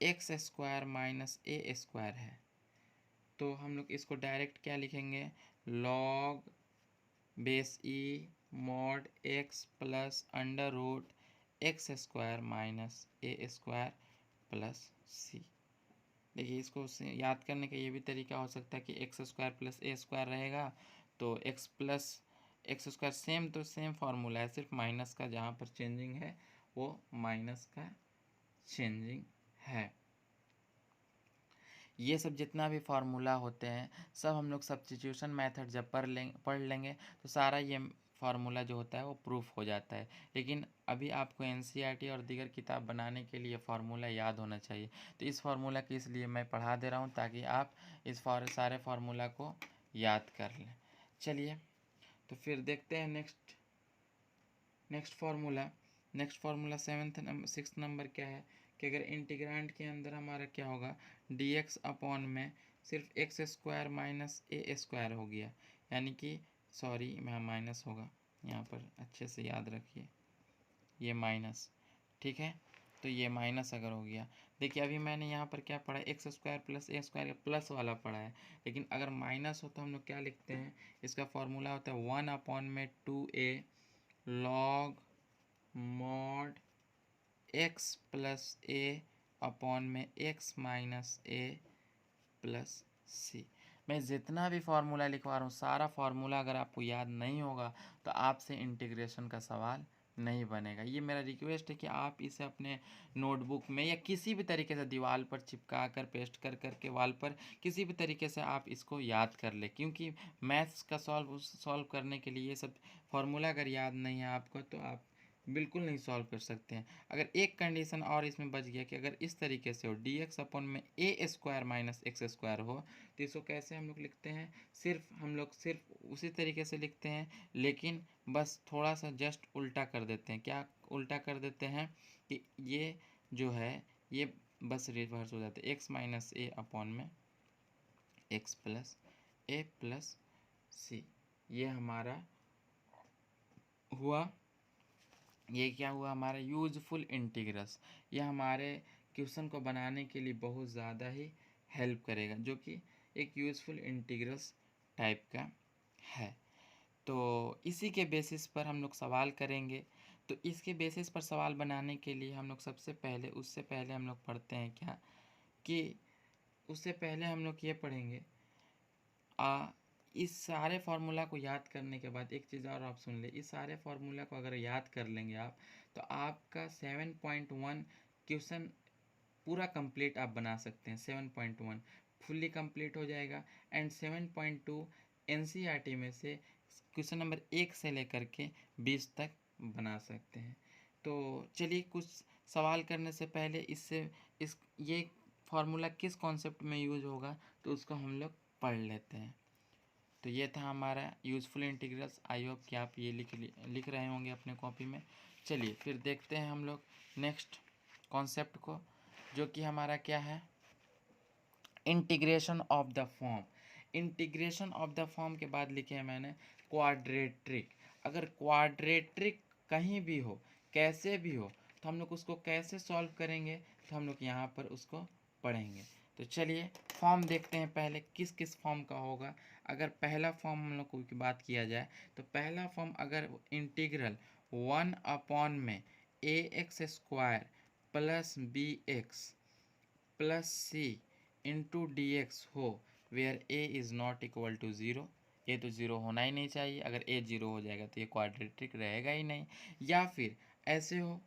x square minus a square है, तो हम लोग इसको डायरेक्ट क्या लिखेंगे log base e mod x plus under root x square minus a square plus c. देखिए इसको याद करने का ये भी तरीका हो सकता है कि x square plus a square रहेगा, तो x plus x square same तो सेम फार्मूला है, सिर्फ माइनस का जहाँ पर चेंजिंग है वो माइनस का चेंजिंग है। ये सब जितना भी फार्मूला होते हैं सब हम लोग सब्स्टिट्यूशन मेथड जब पढ़ लेंगे तो सारा ये फार्मूला जो होता है वो प्रूफ हो जाता है। लेकिन अभी आपको एनसीईआरटी और दीगर किताब बनाने के लिए फार्मूला याद होना चाहिए, तो इस फार्मूला की इसलिए मैं पढ़ा दे रहा हूँ ताकि आप इस सारे फार्मूला को याद कर लें। चलिए तो फिर देखते हैं नेक्स्ट फार्मूला सिक्स नंबर क्या है कि अगर इंटीग्रांड के अंदर हमारा क्या होगा डी एक्स अपॉन में सिर्फ x square minus a square हो गया, यानी कि सॉरी यहाँ माइनस होगा, यहाँ पर अच्छे से याद रखिए ये माइनस, ठीक है। तो ये माइनस अगर हो गया, देखिए अभी मैंने यहाँ पर क्या पढ़ा x square plus a square plus वाला पढ़ा है, लेकिन अगर माइनस हो तो हम लोग क्या लिखते हैं, इसका फॉर्मूला होता है 1 अपॉन में 2a log mod x plus a upon में x minus a plus c. मैं जितना भी फार्मूला लिखवा रहा हूँ सारा फार्मूला अगर आपको याद नहीं होगा तो आपसे इंटीग्रेशन का सवाल नहीं बनेगा। ये मेरा रिक्वेस्ट है कि आप इसे अपने नोटबुक में या किसी भी तरीके से दीवार पर चिपका कर पेस्ट कर करके वाल पर किसी भी तरीके से आप इसको याद कर ले, क्योंकि मैथ्स का सॉल्व करने के लिए ये सब फार्मूला अगर याद नहीं है आपको तो आप बिल्कुल नहीं सॉल्व कर सकते हैं। अगर एक कंडीशन और इसमें बच गया कि अगर इस तरीके से हो डी एक्स अपॉन में ए स्क्वायर माइनस एक्स स्क्वायर हो, तो इसको कैसे हम लोग लिखते हैं, हम लोग सिर्फ उसी तरीके से लिखते हैं, लेकिन बस थोड़ा सा जस्ट उल्टा कर देते हैं। क्या उल्टा कर देते हैं कि ये जो है ये बस रिवर्स हो जाते, एक्स माइनस ए अपॉन में एक्स प्लस ए प्लस सी। ये हमारा हुआ, ये क्या हुआ हमारा यूजफुल इंटीग्रल्स। ये हमारे क्वेश्चन को बनाने के लिए बहुत ज़्यादा ही हेल्प करेगा, जो कि एक यूजफुल इंटीग्रल्स टाइप का है। तो इसी के बेसिस पर हम लोग सवाल करेंगे। तो इसके बेसिस पर सवाल बनाने के लिए हम लोग सबसे पहले, उससे पहले हम लोग पढ़ते हैं क्या कि उससे पहले हम लोग ये पढ़ेंगे इस सारे फार्मूला को याद करने के बाद एक चीज़ और आप सुन ले, इस सारे फार्मूला को अगर याद कर लेंगे आप, तो आपका 7.1 क्वेश्चन पूरा कंप्लीट आप बना सकते हैं। 7.1 फुल्ली कंप्लीट हो जाएगा। एंड 7.2 एनसीईआरटी में से क्वेश्चन नंबर 1 से लेकर के 20 तक बना सकते हैं। तो चलिए कुछ सवाल करने से पहले इस ये फार्मूला किस कॉन्सेप्ट में यूज होगा तो उसको हम लोग पढ़ लेते हैं। तो ये था हमारा यूज़फुल इंटीग्रल्स। आई होप कि आप ये लिख रहे होंगे अपने कॉपी में। चलिए फिर देखते हैं हम लोग नेक्स्ट कॉन्सेप्ट को, जो कि हमारा क्या है, integration of the form. Integration of the form के बाद लिखे हैं मैंने क्वाड्रेट्रिक। अगर क्वाड्रेट्रिक कहीं भी हो, कैसे भी हो, तो हम लोग उसको कैसे सॉल्व करेंगे, तो हम लोग यहाँ पर उसको पढ़ेंगे। तो चलिए फॉर्म देखते हैं पहले किस किस फॉर्म का होगा। अगर पहला फॉर्म हम लोग की बात किया जाए, तो पहला फॉर्म अगर इंटीग्रल 1 अपॉन में a x square plus b x plus c into d x हो, where a is not equal to zero. ये तो ज़ीरो होना ही नहीं चाहिए, अगर ए ज़ीरो हो जाएगा तो ये क्वाड्रेटिक रहेगा ही नहीं। या फिर ऐसे हो,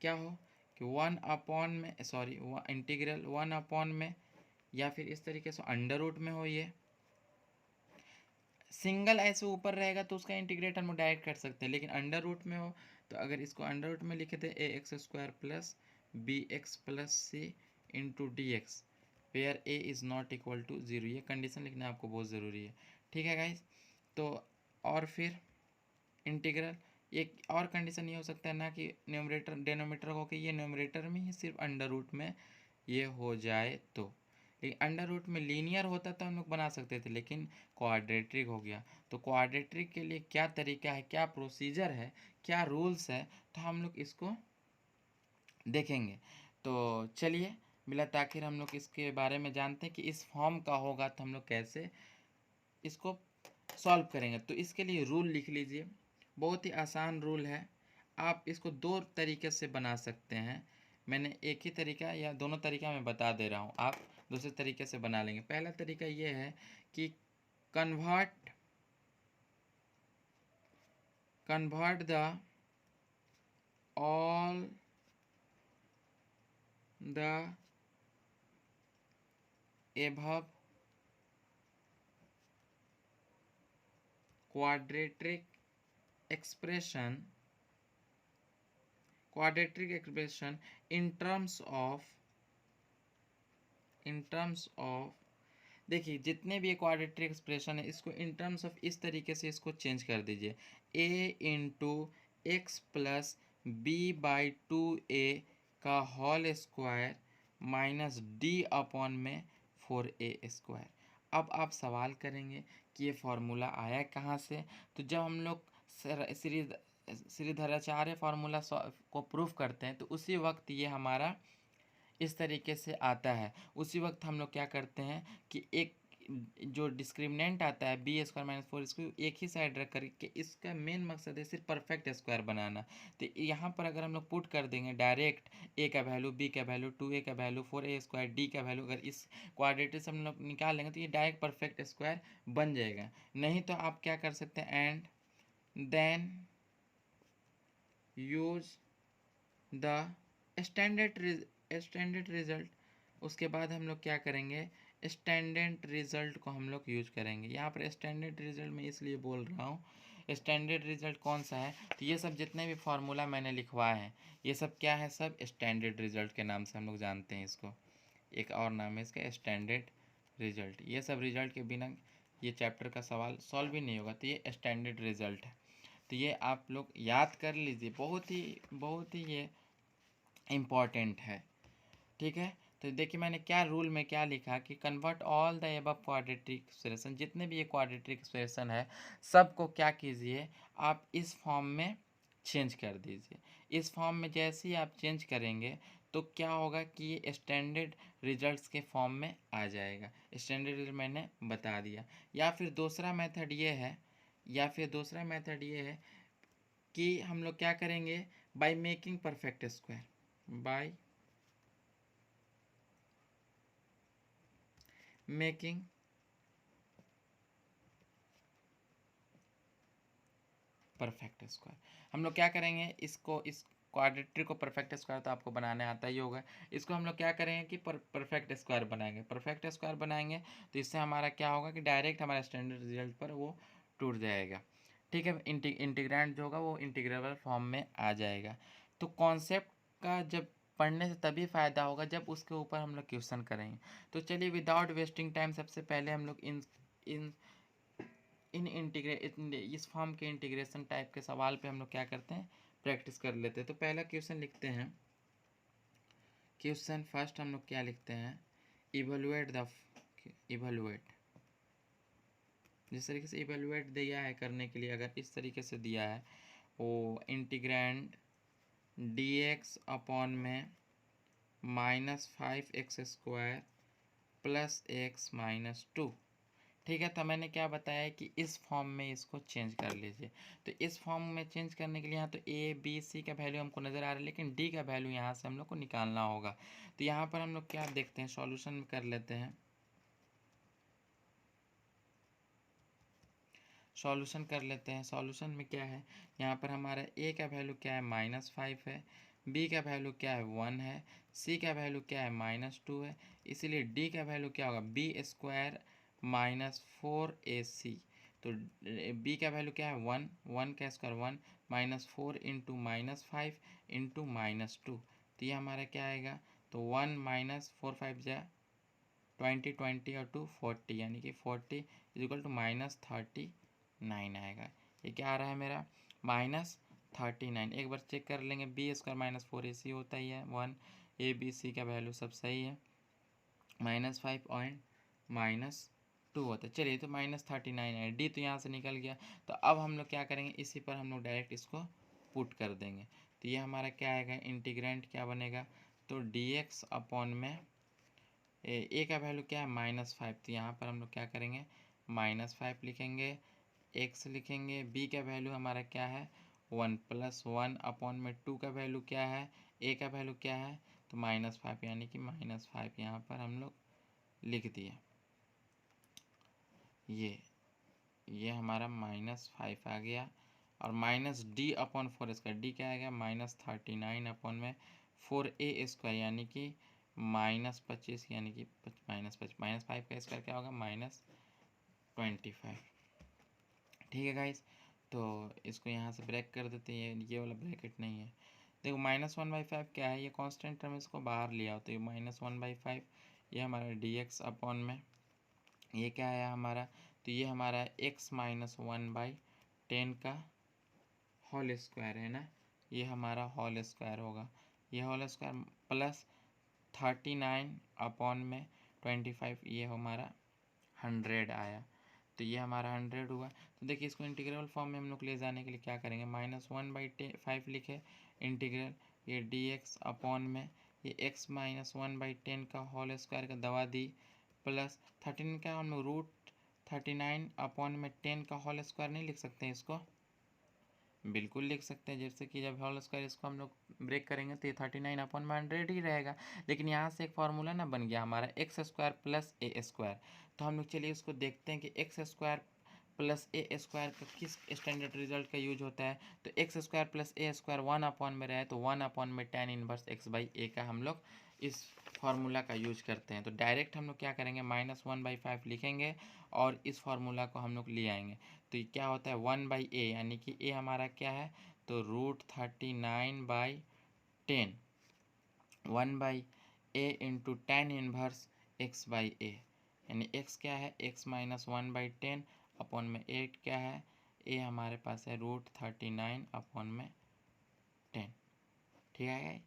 क्या हो कि 1 अपॉन में इंटीग्रल 1 अपॉन में, या फिर इस तरीके से अंडर रूट में हो। ये सिंगल ऐसे ऊपर रहेगा तो उसका इंटीग्रेट हम डायरेक्ट कर सकते हैं, लेकिन अंडर रूट में हो तो अगर इसको अंडर रूट में लिखे थे a x square plus b x plus c into d x where a is not equal to zero, ये कंडीशन लिखना आपको बहुत ज़रूरी है। ठीक है गाइज। तो और फिर इंटीग्रल, एक और कंडीशन ये हो सकता है ना कि न्यूमरेटर डेनोमीटर हो कि ये न्यूमरेटर में ही सिर्फ अंडर रूट में ये हो जाए तो। लेकिन अंडर रूट में लीनियर होता तो हम लोग बना सकते थे, लेकिन क्वाड्रेट्रिक हो गया। तो क्वाड्रेट्रिक के लिए क्या तरीका है, क्या प्रोसीजर है, क्या रूल्स है, तो हम लोग इसको देखेंगे। तो चलिए बिला ताखिर हम लोग इसके बारे में जानते हैं कि इस फॉर्म का होगा तो हम लोग कैसे इसको सॉल्व करेंगे। तो इसके लिए रूल लिख लीजिए, बहुत ही आसान रूल है। आप इसको दो तरीके से बना सकते हैं। मैंने एक ही तरीका या दोनों तरीका मैं बता दे रहा हूँ, आप दूसरे तरीके से बना लेंगे। पहला तरीका ये है कि convert the all the above quadratic expression in terms of देखिए जितने भी क्वाड्रेटिक एक्सप्रेशन है इसको इन टर्म्स ऑफ इस तरीके से इसको चेंज कर दीजिए, a into x plus b by 2a का whole square minus d upon में 4a स्क्वायर। अब आप सवाल करेंगे कि ये फार्मूला आया कहाँ से। तो जब हम लोग श्रीधराचार्य फार्मूला को प्रूफ करते हैं तो उसी वक्त ये हमारा इस तरीके से आता है। उसी वक्त हम लोग क्या करते हैं कि एक जो डिस्क्रिमिनेंट आता है बी स्क्वायर माइनस 4 इसको एक ही साइड रख करके, इसका मेन मकसद है सिर्फ परफेक्ट स्क्वायर बनाना। तो यहाँ पर अगर हम लोग पुट कर देंगे डायरेक्ट ए का वैल्यू, बी का वैल्यू, 2a का वैल्यू, 4a स्क्वायर, डी का वैल्यू, अगर इस क्वाड्रेटिक से हम लोग निकाल लेंगे तो ये डायरेक्ट परफेक्ट स्क्वायर बन जाएगा। नहीं तो आप क्या कर सकते हैं, and then use the standard result. उसके बाद हम लोग क्या करेंगे, स्टैंडर्ड रिजल्ट को हम लोग यूज करेंगे। यहाँ पर स्टैंडर्ड रिजल्ट मैं इसलिए बोल रहा हूँ, स्टैंडर्ड रिजल्ट कौन सा है, तो ये सब जितने भी फार्मूला मैंने लिखवाए हैं ये सब क्या है, सब स्टैंडर्ड रिजल्ट के नाम से हम लोग जानते हैं इसको। एक और नाम है इसका स्टैंडर्ड रिजल्ट। ये सब रिजल्ट के बिना ये चैप्टर का सवाल सॉल्व ही नहीं होगा, तो ये स्टैंडर्ड रिजल्ट है। तो ये आप लोग याद कर लीजिए, बहुत ही ये इम्पॉर्टेंट है। ठीक है। तो देखिए मैंने क्या रूल में क्या लिखा कि convert all the above quadratic expression, जितने भी ये क्वाड्रेटिक एक्सप्रेशन है सबको क्या कीजिए आप इस फॉर्म में चेंज कर दीजिए। इस फॉर्म में जैसे ही आप चेंज करेंगे तो क्या होगा कि ये स्टैंडर्ड रिजल्ट्स के फॉर्म में आ जाएगा। स्टैंडर्ड रिजल्ट मैंने बता दिया। या फिर दूसरा मेथड ये है कि हम लोग क्या करेंगे, by making perfect square, by making perfect square, हम लोग क्या करेंगे इसको, इस क्वाड्रेटिक को परफेक्ट स्क्वायर तो आपको बनाने आता ही होगा। इसको हम लोग क्या करेंगे कि परफेक्ट स्क्वायर बनाएंगे। परफेक्ट स्क्वायर बनाएंगे तो इससे हमारा क्या होगा कि डायरेक्ट हमारे स्टैंडर्ड रिजल्ट पर वो टूट जाएगा। ठीक है, इंटीग्रेंड जो होगा वो इंटीग्रेबल फॉर्म में आ जाएगा। तो कॉन्सेप्ट का जब पढ़ने से तभी फ़ायदा होगा जब उसके ऊपर हम लोग क्वेश्चन करेंगे। तो चलिए विदाउट वेस्टिंग टाइम सबसे पहले हम लोग इन इस फॉर्म के इंटीग्रेशन टाइप के सवाल पे हम लोग क्या करते हैं, प्रैक्टिस कर लेते हैं। तो पहला क्वेश्चन लिखते हैं। क्वेश्चन फर्स्ट हम लोग क्या लिखते हैं, इवेलुएट जिस तरीके से इवेलुएट दिया है करने के लिए, अगर इस तरीके से दिया है वो इंटीग्रैंड dx अपॉन में -5x² प्लस x -2। ठीक है, तो मैंने क्या बताया है कि इस फॉर्म में इसको चेंज कर लीजिए। तो इस फॉर्म में चेंज करने के लिए यहाँ तो ए बी सी का वैल्यू हमको नज़र आ रहा है, लेकिन डी का वैल्यू यहाँ से हम लोग को निकालना होगा। तो यहाँ पर हम लोग क्या देखते हैं, सॉल्यूशन में कर लेते हैं। सॉल्यूशन कर लेते हैं। सॉल्यूशन में क्या है, यहाँ पर हमारा ए का वैल्यू क्या है -5 है, बी का वैल्यू क्या है 1 है, सी का वैल्यू क्या है -2 है, इसीलिए डी का वैल्यू क्या होगा b² -4ac। तो बी का वैल्यू क्या है 1, 1 का स्क्वायर 1, -4 इंटू -5 इंटू -2। तो ये हमारा क्या आएगा, तो 1 -4 5 जा 20, 20 और 2 40, यानी कि 40 इक्वल टू -39 आएगा। ये क्या आ रहा है मेरा -39। एक बार चेक कर लेंगे, b² -4ac होता ही है 1, ए बी सी का वैल्यू सब सही है, -5 और -2 होता है। चलिए तो -39 है, डी तो यहाँ से निकल गया। तो अब हम लोग क्या करेंगे, इसी पर हम लोग डायरेक्ट इसको पुट कर देंगे। तो ये हमारा क्या आएगा, इंटीग्रेंट क्या बनेगा, तो dx अपॉन में ए का वैल्यू क्या है -5। तो यहाँ पर हम लोग क्या करेंगे, -5 लिखेंगे, x लिखेंगे, b का वैल्यू हमारा क्या है 1 + 1 अपॉन में 2 का वैल्यू क्या है, a का वैल्यू क्या है तो -5, यानी कि -5 यहाँ पर हम लोग लिख दिए। ये हमारा -5 आ गया। और -d/4 इसका d क्या आएगा -39 अपॉन में 4a² यानी कि -25, यानी कि -5 का स्क्वायर क्या होगा -25। ठीक है गाइस, तो इसको यहाँ से ब्रेक कर देते हैं, ये वाला ब्रैकेट नहीं है। देखो -1/5 क्या है, ये कांस्टेंट टर्म, इसको बाहर लिया हो तो ये -1/5, ये हमारा dx अपॉन में ये क्या है हमारा, तो ये हमारा x -1/10 का होल स्क्वायर है ना, ये हमारा होल स्क्वायर होगा, ये होल स्क्वायर प्लस 39 अपॉन में 25, ये हमारा 100 आया। तो ये हमारा 100 हुआ। तो देखिए इसको इंटीग्रल फॉर्म में हम लोग ले जाने के लिए क्या करेंगे, -1/5 लिखे इंटीग्रल, ये dx अपॉन में ये x -1/10 का होल स्क्वायर का दवा दी, प्लस 13 का हम लोग √39 अपॉन में 10 का होल स्क्वायर नहीं लिख सकते हैं इसको, बिल्कुल लिख सकते हैं। जैसे कि जब होल स्क्वायर इसको हम लोग ब्रेक करेंगे तो ये 39 अपॉन में 100 ही रहेगा। लेकिन यहाँ से एक फार्मूला ना बन गया हमारा x² + a²। तो हम लोग चलिए उसको देखते हैं कि x² + a² का किस स्टैंडर्ड रिजल्ट का यूज होता है। तो x² + a² 1 अपॉन में रहे तो 1 अपॉन में tan इनवर्स x/a का हम लोग इस फार्मूला का यूज करते हैं। तो डायरेक्ट हम लोग क्या करेंगे, -1/5 लिखेंगे और इस फार्मूला को हम लोग ले आएंगे। तो ये क्या होता है 1/a, यानी कि a हमारा क्या है तो √39/10, 1/a into tan inverse x/a, यानी x क्या है x -1/10 अपॉन में 8 क्या है a हमारे पास है √39 अपॉन में 10। ठीक है,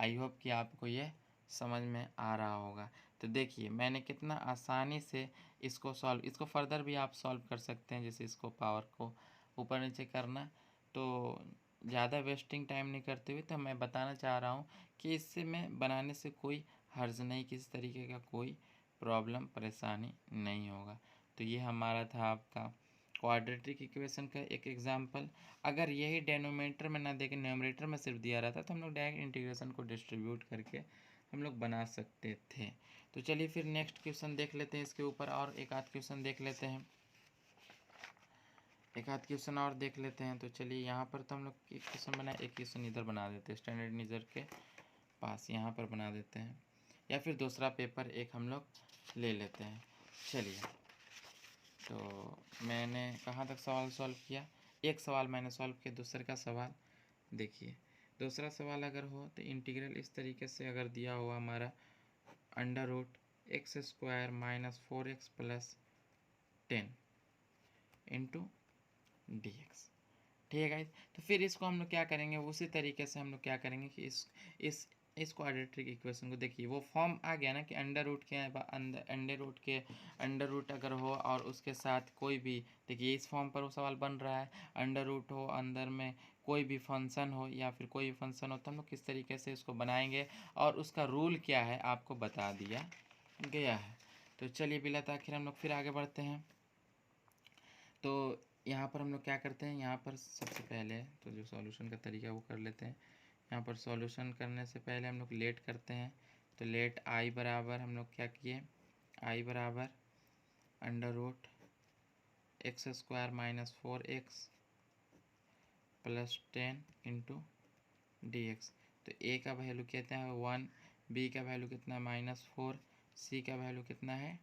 आई होप कि आपको ये समझ में आ रहा होगा। तो देखिए मैंने कितना आसानी से इसको फर्दर भी आप सॉल्व कर सकते हैं, जैसे इसको पावर को ऊपर नीचे करना। तो ज़्यादा वेस्टिंग टाइम नहीं करते हुए तो मैं बताना चाह रहा हूँ कि इससे मैं बनाने से कोई हर्ज नहीं, किसी तरीके का कोई प्रॉब्लम परेशानी नहीं होगा। तो ये हमारा था आपका क्वाड्रेटिक इक्वेशन का एक एग्जाम्पल। अगर यही डेनोमीटर में ना देके न्यूमरेटर में सिर्फ दिया रहता तो हम लोग डायरेक्ट इंटीग्रेशन को डिस्ट्रीब्यूट करके हम लोग बना सकते थे। तो चलिए फिर नेक्स्ट क्वेश्चन देख लेते हैं इसके ऊपर, और एक आध क्वेश्चन देख लेते हैं, एक आध क्वेश्चन और देख लेते हैं। तो चलिए यहाँ पर तो हम लोग एक क्वेश्चन बनाए, एक क्वेश्चन इधर बना देते हैं, स्टैंडर्ड नीजर के पास यहाँ पर बना देते हैं, या फिर दूसरा पेपर एक हम लोग ले लेते हैं। चलिए, तो मैंने कहाँ तक सवाल सॉल्व किया, एक सवाल मैंने सॉल्व किया। दूसरे का सवाल देखिए, दूसरा सवाल अगर हो तो इंटीग्रल इस तरीके से अगर दिया हुआ हमारा under root x square minus 4x plus 10 into d x. ठीक है गाइस, तो फिर इसको हम लोग क्या करेंगे, उसी तरीके से हम लोग क्या करेंगे कि इस क्वाड्रेटिक इक्वेशन को देखिए वो फॉर्म आ गया ना कि अंडर रूट अगर हो और उसके साथ कोई भी, देखिए इस फॉर्म पर वो सवाल बन रहा है, अंडर रूट हो अंदर में कोई भी फंक्शन हो या फिर कोई भी फंक्शन हो, तो हम लोग किस तरीके से इसको बनाएंगे और उसका रूल क्या है आपको बता दिया गया है। तो चलिए बिला ताखिर हम लोग फिर आगे बढ़ते हैं। तो यहाँ पर हम लोग क्या करते हैं, यहाँ पर सबसे पहले तो जो सॉल्यूशन का तरीका वो कर लेते हैं। यहाँ पर सॉल्यूशन करने से पहले हम लोग लेट करते हैं। तो लेट आई बराबर हम लोग क्या किए, आई बराबर under root x square minus 4x plus 10 into d x. तो ए का वैल्यू कितना है 1, बी का वैल्यू कितना है -4, सी का वैल्यू कितना है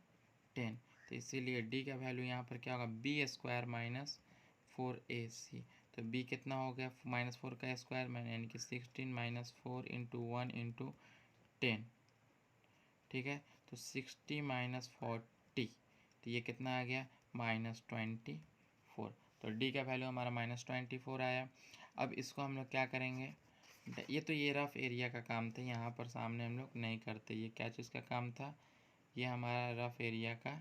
10। तो इसीलिए डी का वैल्यू यहाँ पर क्या होगा बी स्क्वायर माइनस 4ac। तो बी कितना हो गया -4 का स्क्वायर मैंने यानी कि 16 माइनस 4 इंटू 1 इंटू 10। ठीक है, तो 60 माइनस 40, तो ये कितना आ गया -24। तो डी का वैल्यू हमारा -24 आया। अब इसको हम लोग क्या करेंगे, ये रफ एरिया का काम था, यहाँ पर सामने हम लोग नहीं करते। ये क्या चीज़ का काम था, ये हमारा रफ एरिया का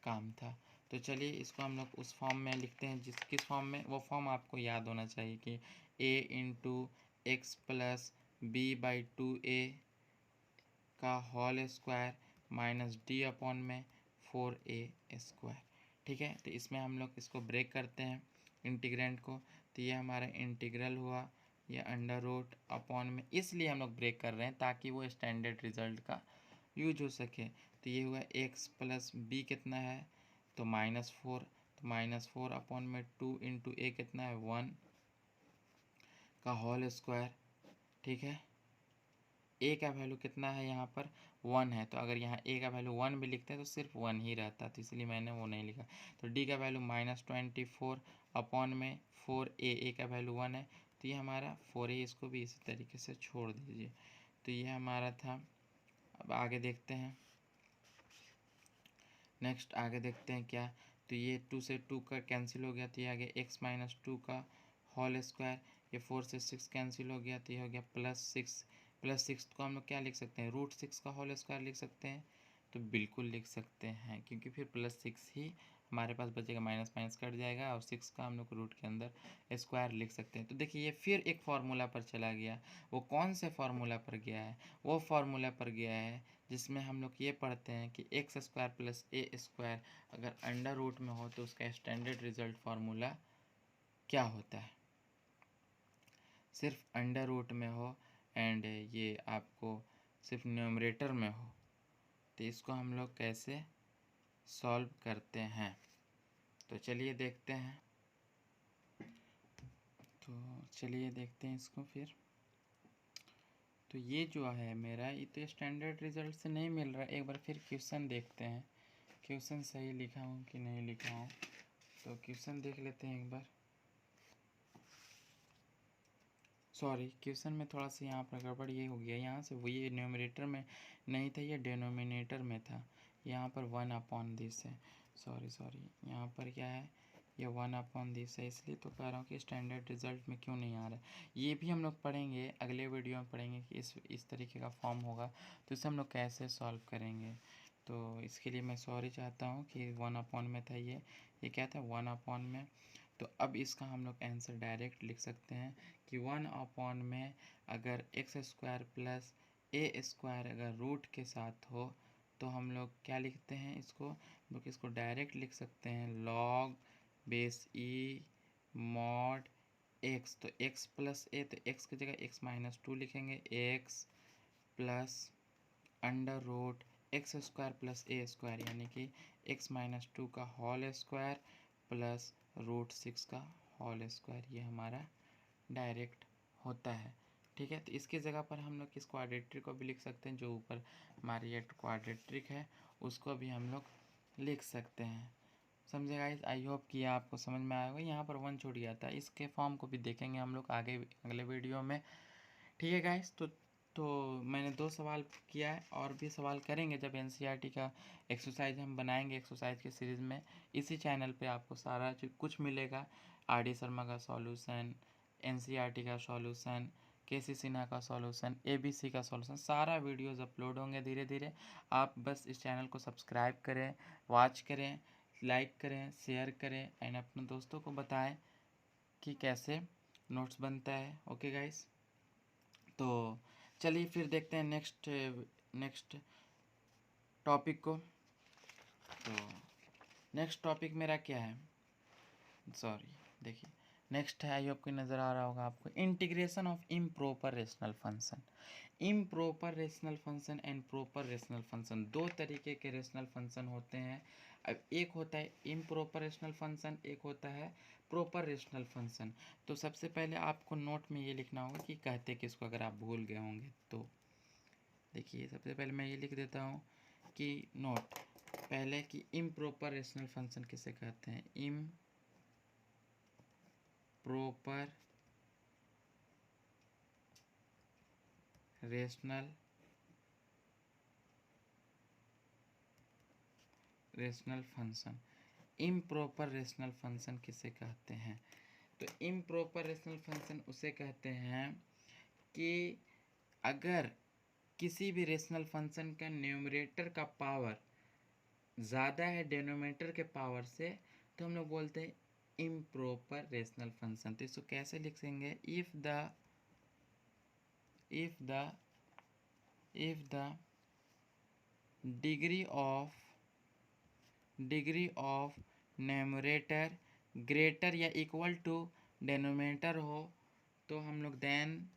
काम था। तो चलिए इसको हम लोग उस फॉर्म में लिखते हैं, किस फॉर्म में, वो फॉर्म आपको याद होना चाहिए कि a into x plus b by 2a का whole square minus d upon में 4a स्क्वायर। ठीक है, तो इसमें हम लोग इसको ब्रेक करते हैं इंटीग्रेंट को। तो ये हमारा इंटीग्रल हुआ, ये अंडर रूट अपॉन में, इसलिए हम लोग ब्रेक कर रहे हैं ताकि वो स्टैंडर्ड रिजल्ट का यूज हो सके। तो ये हुआ एक्स प्लस बी कितना है तो -4, तो -4 अपॉन में 2 इंटू ए कितना है 1 का होल स्क्वायर। ठीक है, ए का वैल्यू कितना है यहाँ पर 1 है, तो अगर यहाँ ए का वैल्यू 1 भी लिखते हैं तो सिर्फ 1 ही रहता, तो इसलिए मैंने वो नहीं लिखा। तो डी का वैल्यू -24 अपॉन में 4a का वैल्यू 1 है, तो ये हमारा 4a, इसको भी इसी तरीके से छोड़ दीजिए। तो ये हमारा था। अब आगे देखते हैं, नेक्स्ट आगे देखते हैं क्या। तो ये 2 से 2 का कैंसिल हो गया, तो ये आ गया x माइनस 2 का होल स्क्वायर। ये 4 से 6 कैंसिल हो गया, तो ये हो गया +6। +6 को हम लोग क्या लिख सकते हैं, √6 का होल स्क्वायर लिख सकते हैं। तो बिल्कुल लिख सकते हैं, क्योंकि फिर +6 ही हमारे पास बचेगा, माइनस माइनस कट जाएगा और 6 का हम लोग रूट के अंदर स्क्वायर लिख सकते हैं। तो देखिए ये फिर एक फार्मूला पर चला गया। वो कौन से फार्मूला पर गया है, वो फार्मूला पर गया है जिसमें हम लोग ये पढ़ते हैं कि x square plus a square अगर अंडर रूट में हो तो उसका स्टैंडर्ड रिजल्ट फार्मूला क्या होता है, सिर्फ अंडर रूट में हो एंड ये आपको सिर्फ न्यूमरेटर में हो, तो इसको हम लोग कैसे सॉल्व करते हैं। तो चलिए देखते हैं, तो चलिए देखते हैं इसको फिर। तो ये जो है मेरा, ये तो स्टैंडर्ड रिजल्ट से नहीं मिल रहा है। एक बार फिर क्वेश्चन देखते हैं, क्वेश्चन सही लिखा हूँ कि नहीं लिखा हूँ। तो क्वेश्चन देख लेते हैं एक बार। सॉरी, क्वेश्चन में थोड़ा सा यहाँ पर गड़बड़ ये हो गया, यहाँ से वो ये न्यूमरेटर में नहीं था, ये डिनोमिनेटर में था। यहाँ पर 1 अपॉन दिस है, सॉरी यहाँ पर क्या है, ये 1/दिस है, इसलिए तो कह रहा हूँ कि स्टैंडर्ड रिजल्ट में क्यों नहीं आ रहा है। ये भी हम लोग पढ़ेंगे, अगले वीडियो में पढ़ेंगे कि इस तरीके का फॉर्म होगा तो इसे हम लोग कैसे सॉल्व करेंगे। तो इसके लिए मैं सॉरी चाहता हूँ कि 1/ में था ये क्या था 1/ में। तो अब इसका हम लोग आंसर डायरेक्ट लिख सकते हैं कि 1/ में अगर x² प्लस a² अगर रूट के साथ हो तो हम लोग क्या लिखते हैं, इसको लोग इसको डायरेक्ट लिख सकते हैं log base e mod x। तो x प्लस ए, तो x की जगह x-2 लिखेंगे, x plus under root x² plus a² यानी कि x-2 का होल स्क्वायर प्लस √6 का होल स्क्वायर, ये हमारा डायरेक्ट होता है। ठीक है, तो इसकी जगह पर हम लोग इस क्वाड्रेटिक को भी लिख सकते हैं, जो ऊपर हमारी ये क्वाड्रेटिक है उसको भी हम लोग लिख सकते हैं। समझे गाइस, आई होप कि आपको समझ में आया होगा। यहाँ पर 1 छूट गया था, इसके फॉर्म को भी देखेंगे हम लोग आगे अगले वीडियो में। ठीक है गाइस, तो मैंने 2 सवाल किया है और भी सवाल करेंगे जब एनसीईआरटी का एक्सरसाइज हम बनाएंगे। एक्सरसाइज की सीरीज़ में इसी चैनल पे आपको सारा कुछ मिलेगा, आर डी शर्मा का सॉल्यूशन, एनसीईआरटी का सॉल्यूशन, केसी सिन्हा का सॉल्यूशन, एबीसी का सॉल्यूशन, सारा वीडियोज़ अपलोड होंगे धीरे धीरे। आप बस इस चैनल को सब्सक्राइब करें, वॉच करें, लाइक करें, शेयर करें एंड अपने दोस्तों को बताएं कि कैसे नोट्स बनता है। ओके गाइस, तो चलिए फिर देखते हैं नेक्स्ट टॉपिक को। तो नेक्स्ट टॉपिक मेरा क्या है, सॉरी देखिए नेक्स्ट है, आई होप कि नज़र आ रहा होगा आपको, integration of improper rational function. Improper rational function and proper rational function, 2 तरीके के रेशनल फंक्शन होते हैं। अब एक होता है इम्प्रॉपर रेशनल फंक्शन, एक होता है प्रॉपर रेशनल फंक्शन। तो सबसे पहले आपको नोट में ये लिखना होगा कि कहते किसको, अगर आप भूल गए होंगे तो देखिए। सबसे पहले मैं ये लिख देता हूँ कि नोट पहले कि इम्प्रॉपर रेशनल फंक्शन किसे कहते हैं, improper rational function, improper rational function किसे कहते हैं। तो इम्प्रॉपर रेशनल फंक्शन उसे कहते हैं कि अगर किसी भी रेशनल फंक्शन का न्यूमरेटर का पावर ज़्यादा है डिनोमिनेटर के पावर से, तो हम लोग बोलते हैं इम्प्रॉपर रेशनल फंक्शन। तो इसको कैसे लिखेंगे, if the degree of numerator greater या इक्वल टू डिनोमिनेटर हो, तो हम लोग देन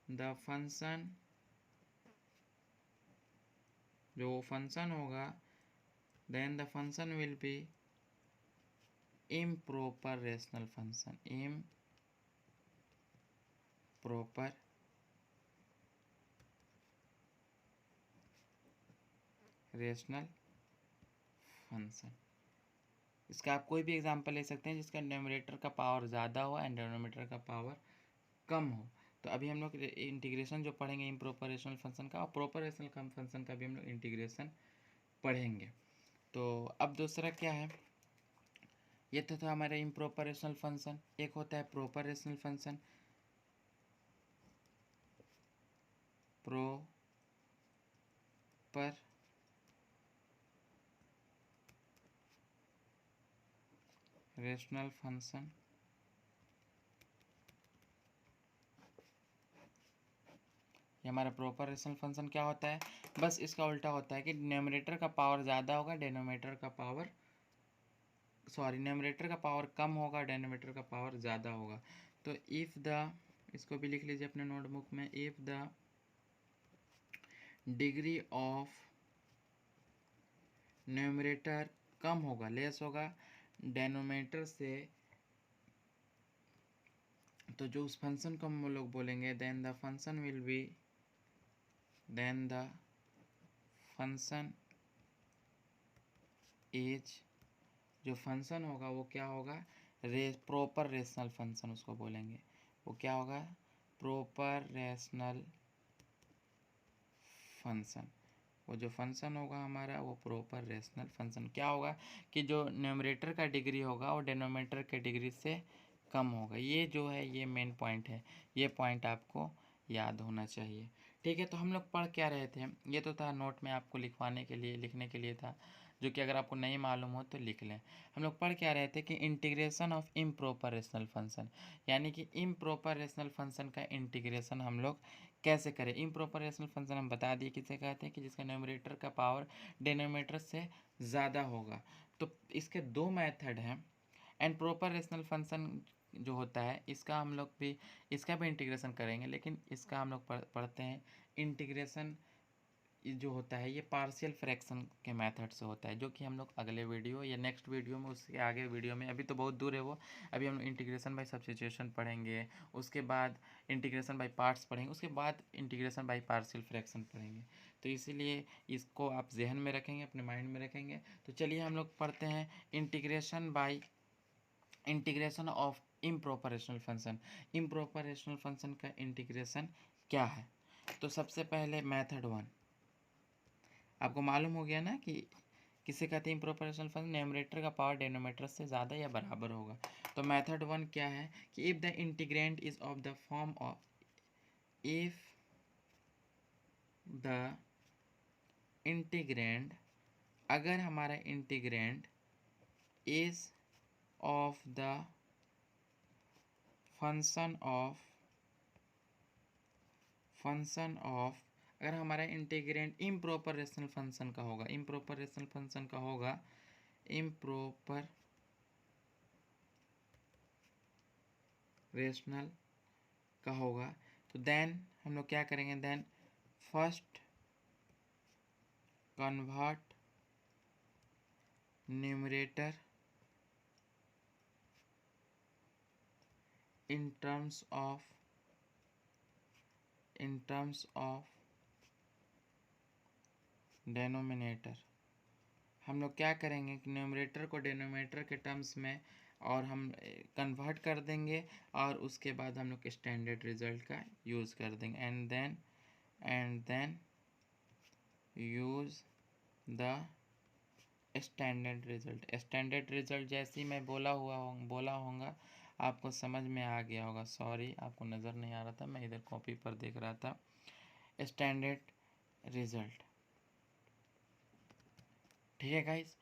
द फंक्शन, जो फंक्शन होगा then the function will be improper rational function, improper rational function. इसका आप कोई भी एग्जांपल ले सकते हैं जिसका न्यूमरेटर का पावर ज़्यादा हो एंड डिनोमिनेटर का पावर कम हो। तो अभी हम लोग इंटीग्रेशन जो पढ़ेंगे इम्प्रॉपर रेशनल फंक्शन का, और प्रॉपर रेशनल फंक्शन का भी हम लोग इंटीग्रेशन पढ़ेंगे। तो अब दूसरा क्या है, ये तो था हमारा इम्प्रॉपर रेशनल फंक्शन। एक होता है proper rational function, proper rational function. ये हमारा प्रॉपर रेशनल फंक्शन क्या होता है, बस इसका उल्टा होता है कि न्यूमरेटर का पावर ज़्यादा होगा, डिनोमिनेटर का पावर न्यूमरेटर का पावर कम होगा, डिनोमिनेटर का पावर ज़्यादा होगा। तो इफ़ द, इसको भी लिख लीजिए अपने नोटबुक में, if the degree of numerator कम होगा, लेस होगा डिनोमिनेटर से, तो जो उस फंक्शन को हम लोग बोलेंगे then the function will be, then the function is, जो फंक्शन होगा वो क्या होगा, प्रॉपर रेशनल फंक्शन उसको बोलेंगे। वो क्या होगा, प्रॉपर रेशनल फंक्शन। वो जो फंक्शन होगा हमारा वो प्रॉपर रेशनल फंक्शन क्या होगा कि जो न्यूमरेटर का डिग्री होगा वो डिनोमिनेटर के डिग्री से कम होगा। ये जो है ये मेन पॉइंट है, ये पॉइंट आपको याद होना चाहिए। ठीक है, तो हम लोग पढ़ क्या रहे थे, ये तो था नोट में आपको लिखवाने के लिए, लिखने के लिए था, जो कि अगर आपको नहीं मालूम हो तो लिख लें। हम लोग पढ़ क्या रहे थे कि integration of improper rational function, यानी कि इम्प्रॉपर रेशनल फंक्शन का इंटीग्रेशन हम लोग कैसे करें। इम्प्रॉपर रेशनल फंक्शन हम बता दिए किसे कहते हैं कि जिसका न्यूमरेटर का पावर डिनोमिनेटर से ज़्यादा होगा। तो इसके दो मेथड हैं। एंड प्रॉपर रेशनल फंक्शन जो होता है इसका भी इंटीग्रेशन करेंगे, लेकिन इसका हम लोग पढ़ते हैं इंटीग्रेशन जो होता है ये पार्शियल फ्रैक्शन के मेथड से होता है, जो कि हम लोग अगले वीडियो या नेक्स्ट वीडियो में, उसके आगे वीडियो में, अभी तो बहुत दूर है वो, अभी हम इंटीग्रेशन बाय सब्स्टिट्यूशन पढ़ेंगे, उसके बाद इंटीग्रेशन बाय पार्ट्स पढ़ेंगे, उसके बाद इंटीग्रेशन बाय पार्शियल फ्रैक्शन पढ़ेंगे। तो इसीलिए इसको आप जहन में रखेंगे, अपने माइंड में रखेंगे। तो चलिए हम लोग पढ़ते हैं integration of improper rational function. Improper rational function का इंटीग्रेशन क्या है। तो सबसे पहले मेथड 1 आपको मालूम हो गया ना कि किसे कहते हैं इम्प्रॉपर रेशनल फंक्शन, न्यूमरेटर का पावर डिनोमिनेटर से ज़्यादा या बराबर होगा। तो मेथड 1 क्या है कि if the integrand is of the form of, if the integrand, अगर हमारा integrand is of the function of, अगर हमारा इंटीग्रेंड इम्प्रॉपर रेशनल फंक्शन का होगा, इम्प्रॉपर रेशनल फंक्शन का होगा, इम्प्रॉपर रेशनल का होगा, तो देन हम लोग क्या करेंगे, then first convert numerator in terms of denominator. हम लोग क्या करेंगे कि न्यूमरेटर को डिनोमिनेटर के टर्म्स में और हम कन्वर्ट कर देंगे, और उसके बाद हम लोग स्टैंडर्ड रिजल्ट का यूज़ कर देंगे, and then use the standard result जैसे ही मैं बोला होगा आपको समझ में आ गया होगा। सॉरी, आपको नज़र नहीं आ रहा था, मैं इधर कॉपी पर देख रहा था। स्टैंडर्ड रिजल्ट, ठीक है गाइस।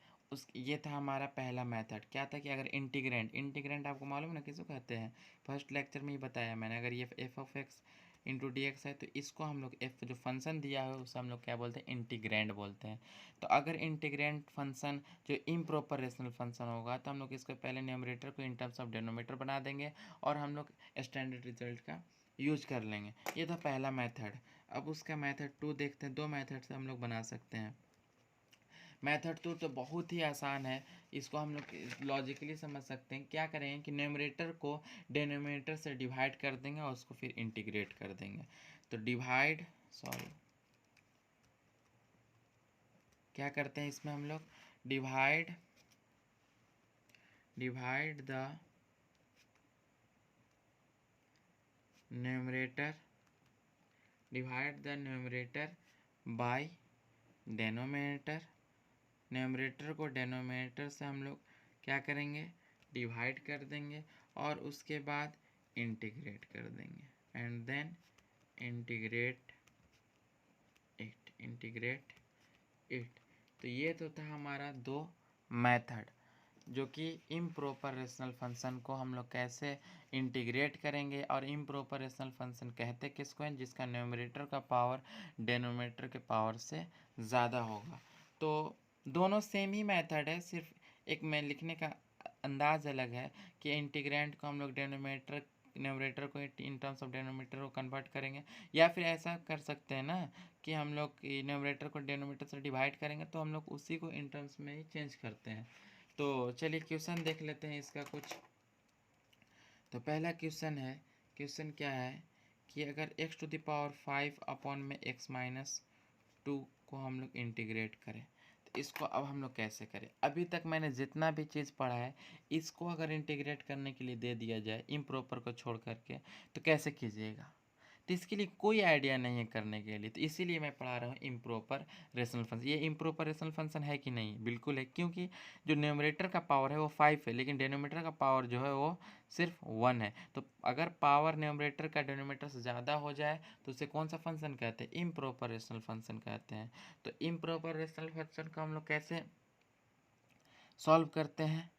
ये था हमारा पहला मेथड। क्या था कि अगर इंटीग्रेंड आपको मालूम है ना किसको कहते हैं, फर्स्ट लेक्चर में ही बताया मैंने। अगर ये F of x into d x है तो इसको हम लोग एफ जो फंक्शन दिया है उसे हम लोग क्या बोलते हैं, इंटीग्रेंड बोलते हैं। तो अगर इंटीग्रेंड फंक्शन जो इम्प्रॉपर रेशनल फंक्शन होगा तो हम लोग इसको पहले न्यूमरेटर को इन टर्म्स ऑफ डिनोमिनेटर बना देंगे और हम लोग स्टैंडर्ड रिजल्ट का यूज कर लेंगे। ये था पहला मेथड। अब उसका मेथड 2 देखते हैं। दो मेथड से हम लोग बना सकते हैं। मेथड 2 तो बहुत ही आसान है, इसको हम लोग लॉजिकली समझ सकते हैं। क्या करेंगे कि न्यूमरेटर को डिनोमिनेटर से डिवाइड कर देंगे और उसको फिर इंटीग्रेट कर देंगे। तो क्या करते हैं इसमें हम लोग, divide the numerator by denominator. Numerator को डिनोमिनेटर से हम लोग क्या करेंगे, डिवाइड कर देंगे और उसके बाद इंटीग्रेट कर देंगे, एंड देन इंटीग्रेट इट। तो ये तो था हमारा दो मेथड, जो कि इम्प्रॉपर रेशनल फंक्शन को हम लोग कैसे इंटीग्रेट करेंगे। और इम्प्रॉपर रेशनल फंक्शन कहते किसको हैं, जिसका न्यूमरेटर का पावर डिनोमिनेटर के पावर से ज़्यादा होगा। तो दोनों सेम ही मेथड है, सिर्फ एक में लिखने का अंदाज अलग है कि इंटीग्रेंड को हम लोग न्यूमरेटर को इन टर्म्स ऑफ डिनोमिनेटर को कन्वर्ट करेंगे, या फिर ऐसा कर सकते हैं ना कि हम लोग न्यूमरेटर को डिनोमिनेटर से डिवाइड करेंगे तो हम लोग उसी को इन टर्म्स में ही चेंज करते हैं। तो चलिए क्वेश्चन देख लेते हैं इसका कुछ। तो पहला क्वेश्चन क्या है कि अगर x to the power 5 upon में x माइनस 2 को हम लोग इंटीग्रेट करें तो इसको अब हम लोग कैसे करें। अभी तक मैंने जितना भी चीज़ पढ़ा है इसको अगर इंटीग्रेट करने के लिए दे दिया जाए इम्प्रॉपर को छोड़ करके तो कैसे कीजिएगा। तो इसके लिए कोई आइडिया नहीं है करने के लिए, तो इसीलिए मैं पढ़ा रहा हूँ इम्प्रॉपर रेशनल फंक्शन। ये इम्प्रॉपर रेशनल फंक्शन है कि नहीं? बिल्कुल है, क्योंकि जो न्यूमरेटर का पावर है वो 5 है, लेकिन डिनोमिनेटर का पावर जो है वो सिर्फ 1 है। तो अगर पावर न्यूमरेटर का डिनोमिनेटर से ज़्यादा हो जाए तो उसे कौन सा फंक्शन कहते हैं? इम्प्रॉपर रेशनल फंक्शन कहते हैं। तो इम्प्रॉपर रेशनल फंक्शन को हम लोग कैसे सॉल्व करते हैं?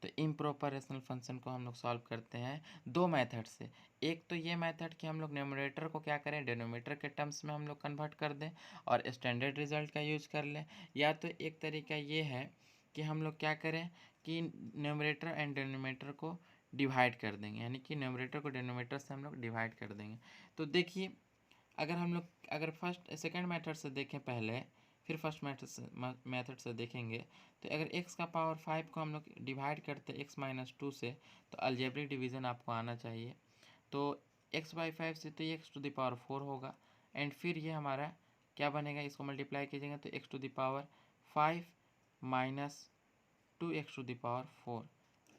तो इम्प्रॉपर रेशनल फंक्शन को हम लोग सॉल्व करते हैं दो मेथड से। एक तो ये मेथड कि हम लोग न्यूमरेटर को क्या करें, डिनोमिनेटर के टर्म्स में हम लोग कन्वर्ट कर दें और स्टैंडर्ड रिजल्ट का यूज कर लें। या तो एक तरीका ये है कि हम लोग क्या करें कि न्यूमरेटर एंड डिनोमिनेटर को डिवाइड कर देंगे, यानी कि न्यूमरेटर को डिनोमिनेटर से हम लोग डिवाइड कर देंगे। तो देखिए, अगर हम लोग अगर फर्स्ट सेकेंड मेथड से देखें पहले, फिर फर्स्ट मेथड से देखेंगे, तो अगर x का पावर 5 को हम लोग डिवाइड करते x-2 से, तो अलजेब्रिक डिवीज़न आपको आना चाहिए। तो x/5 से तो ये x⁴ होगा, एंड फिर ये हमारा क्या बनेगा, इसको मल्टीप्लाई कीजिएगा तो x⁵ माइनस 2x⁴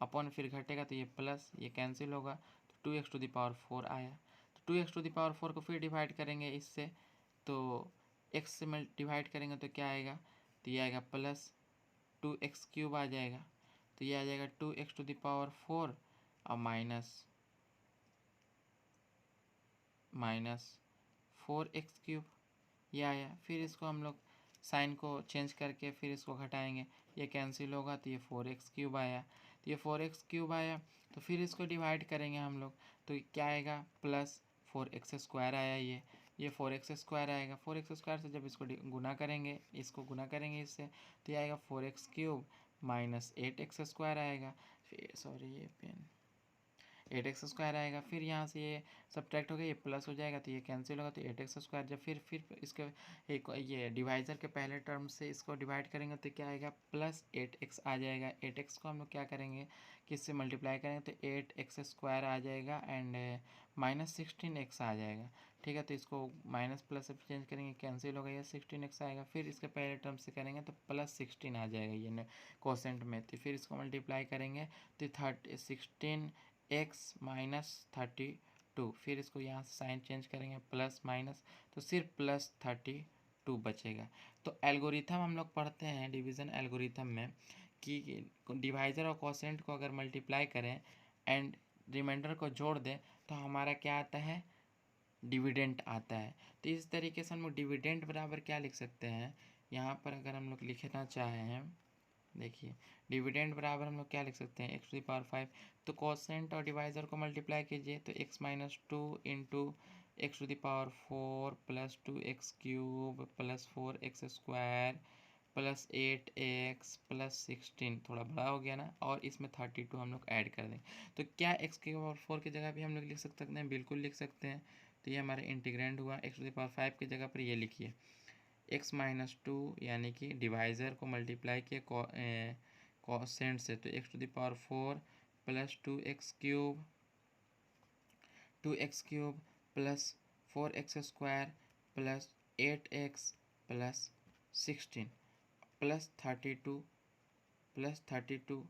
अपॉन फिर घटेगा तो ये प्लस, ये कैंसिल होगा तो 2x⁴ आया। तो 2x⁴ को फिर डिवाइड करेंगे इससे, तो x से डिवाइड करेंगे तो क्या आएगा, तो ये आएगा प्लस 2x³ आ जाएगा। तो ये आ जाएगा 2x⁴ और माइनस 4x³ ये आया। फिर इसको हम लोग साइन को चेंज करके फिर इसको घटाएंगे, ये कैंसिल होगा तो ये 4x³ आया। तो ये 4x³ आया, तो फिर इसको डिवाइड करेंगे हम लोग, तो क्या आएगा, प्लस 4x² आया। ये 4x² आएगा। 4x² से जब इसको गुना करेंगे, इसको गुना करेंगे इससे, तो ये आएगा 4x³ माइनस 8x² आएगा। फिर सॉरी, ये पेन 8x² आएगा। फिर यहाँ से ये सब्ट्रैक्ट हो गया, ये प्लस हो जाएगा तो ये कैंसिल होगा तो 8x²। जब फिर इसके एक ये डिवाइज़र के पहले टर्म से इसको डिवाइड करेंगे तो क्या आएगा, प्लस 8x आ जाएगा। 8x को हम लोग क्या करेंगे, किससे मल्टीप्लाई करेंगे तो 8x² आ जाएगा एंड माइनस 16x आ जाएगा। ठीक है, तो इसको माइनस प्लस से चेंज करेंगे, कैंसिल होगा, ये 16x आएगा। फिर इसके पहले टर्म से करेंगे तो प्लस 16 आ जाएगा ये कोसेंट में। तो फिर इसको मल्टीप्लाई करेंगे तो 16x-32, फिर इसको यहाँ से साइन चेंज करेंगे प्लस माइनस, तो सिर्फ +32 बचेगा। तो एल्गोरिथम हम लोग पढ़ते हैं डिवीज़न एल्गोरिथम में कि डिवाइज़र और कोसेंट को अगर मल्टीप्लाई करें एंड रिमाइंडर को जोड़ दें तो हमारा क्या आता है, डिविडेंट आता है। तो इस तरीके से हम लोग डिविडेंट बराबर क्या लिख सकते हैं, यहाँ पर अगर हम लोग लिखना चाहें, देखिए डिविडेंड बराबर हम लोग क्या लिख सकते हैं, x⁵, तो कोसेंट और डिवाइज़र को मल्टीप्लाई कीजिए तो x-2 into x⁴ plus 2x³ plus 4x² plus 8x plus 16, थोड़ा बड़ा हो गया ना, और इसमें 32 हम लोग ऐड कर देंगे। तो क्या x⁴ की जगह भी हम लोग लिख सकते हैं, बिल्कुल लिख सकते हैं। तो ये हमारा इंटीग्रेंड हुआ। x⁵ की जगह पर ये लिखिए x-2, यानी कि डिवाइज़र को मल्टीप्लाई किए कोसेंट से, तो x⁴ plus 2x³ plus 4x² plus 8x plus 16 plus 32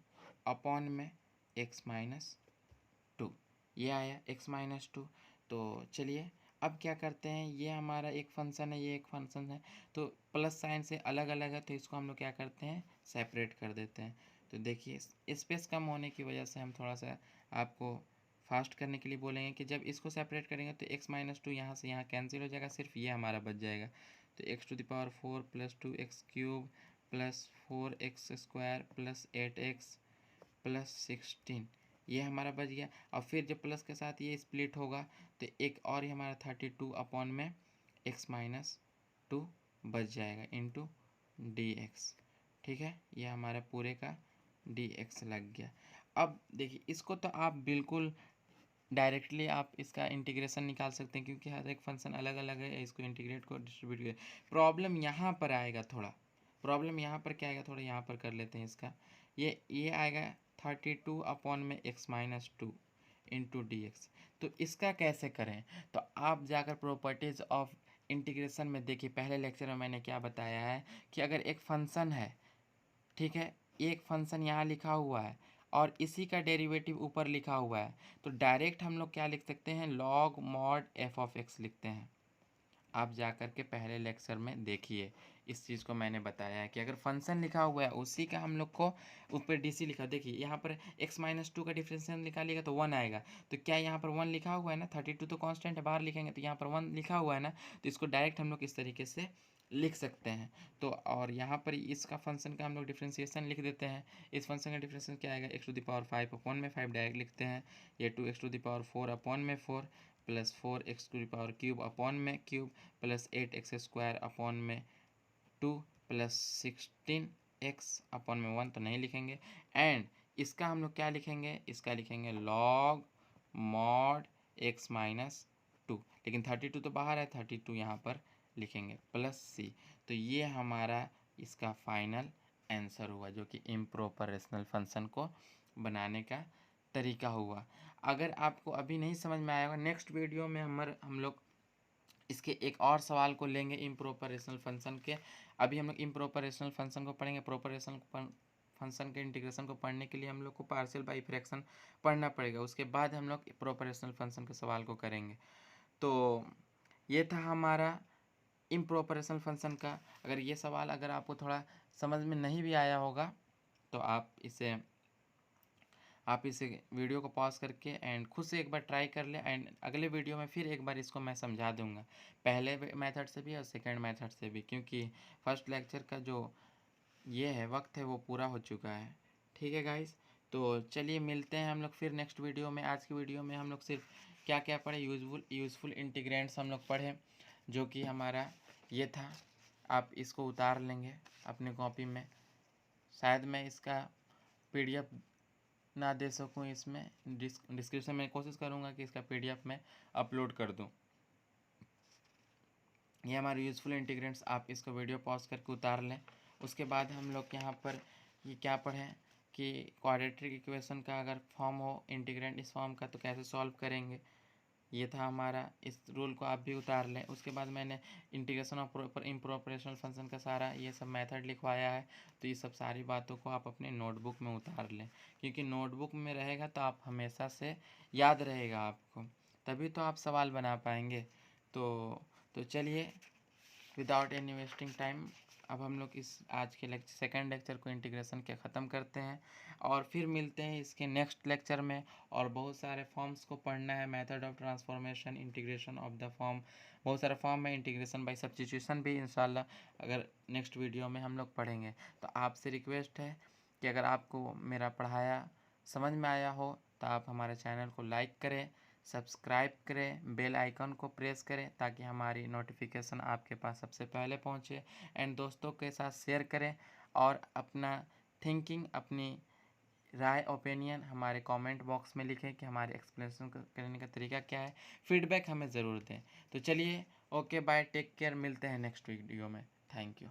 upon में x-2, ये आया x-2। तो चलिए अब क्या करते हैं, ये हमारा एक फंक्शन है, ये एक फंक्शन है, तो प्लस साइन से अलग अलग है, तो इसको हम लोग क्या करते हैं, सेपरेट कर देते हैं। तो देखिए स्पेस कम होने की वजह से हम थोड़ा सा आपको फास्ट करने के लिए बोलेंगे कि जब इसको सेपरेट करेंगे तो x-2 यहाँ से यहाँ कैंसिल हो जाएगा, सिर्फ ये हमारा बच जाएगा। तो x⁴ plus 2x³ plus 4x² plus 8x plus 16, ये हमारा बच गया। और फिर जब प्लस के साथ ये स्प्लिट होगा तो एक और ही हमारा 32 अपॉन में x-2 बच जाएगा इंटू dx। ठीक है, ये हमारा पूरे का dx लग गया। अब देखिए इसको तो आप बिल्कुल डायरेक्टली आप इसका इंटीग्रेशन निकाल सकते हैं, क्योंकि हर एक फंक्शन अलग अलग है, इसको इंटीग्रेट को डिस्ट्रीब्यूट कर। प्रॉब्लम यहाँ पर आएगा थोड़ा, प्रॉब्लम यहाँ पर क्या आएगा, थोड़ा यहाँ पर कर लेते हैं इसका। ये आएगा 32 अपॉन में x-2 इंटू dx। तो इसका कैसे करें, तो आप जाकर प्रॉपर्टीज़ ऑफ इंटीग्रेशन में देखिए, पहले लेक्चर में मैंने क्या बताया है कि अगर एक फंक्शन है, ठीक है, एक फंक्शन यहाँ लिखा हुआ है और इसी का डेरिवेटिव ऊपर लिखा हुआ है, तो डायरेक्ट हम लोग क्या लिख सकते हैं, log mod F of x लिखते हैं। आप जा कर के पहले लेक्चर में देखिए, इस चीज़ को मैंने बताया है कि अगर फंक्शन लिखा हुआ है उसी का हम लोग को ऊपर डीसी लिखा, देखिए यहाँ पर x-2 का डिफरेंशियल निकालिएगा तो 1 आएगा। तो क्या यहाँ पर 1 लिखा हुआ है ना, 32 तो कांस्टेंट है, बाहर लिखेंगे तो यहाँ पर 1 लिखा हुआ है ना, तो इसको डायरेक्ट हम लोग इस तरीके से लिख सकते हैं। तो और यहाँ पर इसका फंक्शन का हम लोग डिफ्रेंसिएशन लिख देते हैं। इस फंक्शन का डिफ्रेंसिएशन क्या आएगा, x⁵ अपॉन में 5 डायरेक्ट लिखते हैं, ये 2x⁴ अपॉन में 4 प्लस 4x³ अपॉन में क्यूब प्लस 8x² अपॉन में 2 प्लस 16x अपॉन में 1 तो नहीं लिखेंगे। एंड इसका हम लोग क्या लिखेंगे, इसका लिखेंगे लॉग मॉड x-2, लेकिन 32 तो बाहर है, 32 यहाँ पर लिखेंगे प्लस c। तो ये हमारा इसका फाइनल आंसर हुआ, जो कि इम्प्रॉपर रेशनल फंक्शन को बनाने का तरीका हुआ। अगर आपको अभी नहीं समझ में आया होगा, नेक्स्ट वीडियो में हम लोग इसके एक और सवाल को लेंगे इम्प्रॉपर रेशनल फंक्शन के। अभी हम लोग इम्प्रॉपर रेशनल फंक्शन को पढ़ेंगे। प्रॉपर रेशनल फंक्शन के इंटीग्रेशन को पढ़ने के लिए हम लोग को पार्शियल बाई फ्रैक्शन पढ़ना पड़ेगा, उसके बाद हम लोग प्रॉपर रेशनल फंक्शन के सवाल को करेंगे। तो ये था हमारा इम्प्रॉपर रेशनल फंक्शन का। अगर ये सवाल अगर आपको थोड़ा समझ में नहीं भी आया होगा तो आप इसे वीडियो को पॉज करके एंड खुद से एक बार ट्राई कर ले, एंड अगले वीडियो में फिर एक बार इसको मैं समझा दूंगा, पहले मेथड से भी और सेकंड मेथड से भी, क्योंकि फर्स्ट लेक्चर का जो ये है वक्त है वो पूरा हो चुका है। ठीक है गाइस, तो चलिए मिलते हैं हम लोग फिर नेक्स्ट वीडियो में। आज की वीडियो में हम लोग सिर्फ क्या क्या पढ़े, यूज़फुल इंटीग्रेंट्स हम लोग पढ़े, जो कि हमारा ये था। आप इसको उतार लेंगे अपने कॉपी में, शायद मैं इसका PDF ना दे सकूं, इसमें डिस्क्रिप्शन में कोशिश करूंगा कि इसका PDF में अपलोड कर दूं। ये हमारे यूज़फुल इंटीग्रेंट्स, आप इसको वीडियो पॉज करके उतार लें। उसके बाद हम लोग यहाँ पर ये क्या पढ़ें कि क्वाड्रेटिक इक्वेशन का अगर फॉर्म हो इंटीग्रेंट इस फॉर्म का तो कैसे सॉल्व करेंगे, ये था हमारा। इस रूल को आप भी उतार लें। उसके बाद मैंने integration of improper rational function का सारा ये सब मेथड लिखवाया है, तो ये सब सारी बातों को आप अपने नोटबुक में उतार लें, क्योंकि नोटबुक में रहेगा तो आप हमेशा से याद रहेगा आपको, तभी तो आप सवाल बना पाएंगे। तो चलिए विदाउट एनी वेस्टिंग टाइम अब हम लोग इस आज के सेकंड लेक्चर को इंटीग्रेशन के ख़त्म करते हैं, और फिर मिलते हैं इसके नेक्स्ट लेक्चर में। और बहुत सारे फॉर्म्स को पढ़ना है, method of transformation, integration of the form, बहुत सारे फॉर्म है, इंटीग्रेशन बाय सब्स्टिट्यूशन भी इंशाल्लाह अगर नेक्स्ट वीडियो में हम लोग पढ़ेंगे। तो आपसे रिक्वेस्ट है कि अगर आपको मेरा पढ़ाया समझ में आया हो तो आप हमारे चैनल को लाइक करें, सब्सक्राइब करें, बेल आइकन को प्रेस करें ताकि हमारी नोटिफिकेशन आपके पास सबसे पहले पहुंचे, एंड दोस्तों के साथ शेयर करें, और अपना थिंकिंग, अपनी राय, ओपिनियन हमारे कमेंट बॉक्स में लिखें कि हमारे एक्सप्लेनेशन करने का तरीका क्या है, फीडबैक हमें ज़रूर दें। तो चलिए ओके बाय, टेक केयर, मिलते हैं नेक्स्ट वीडियो में। Thank you.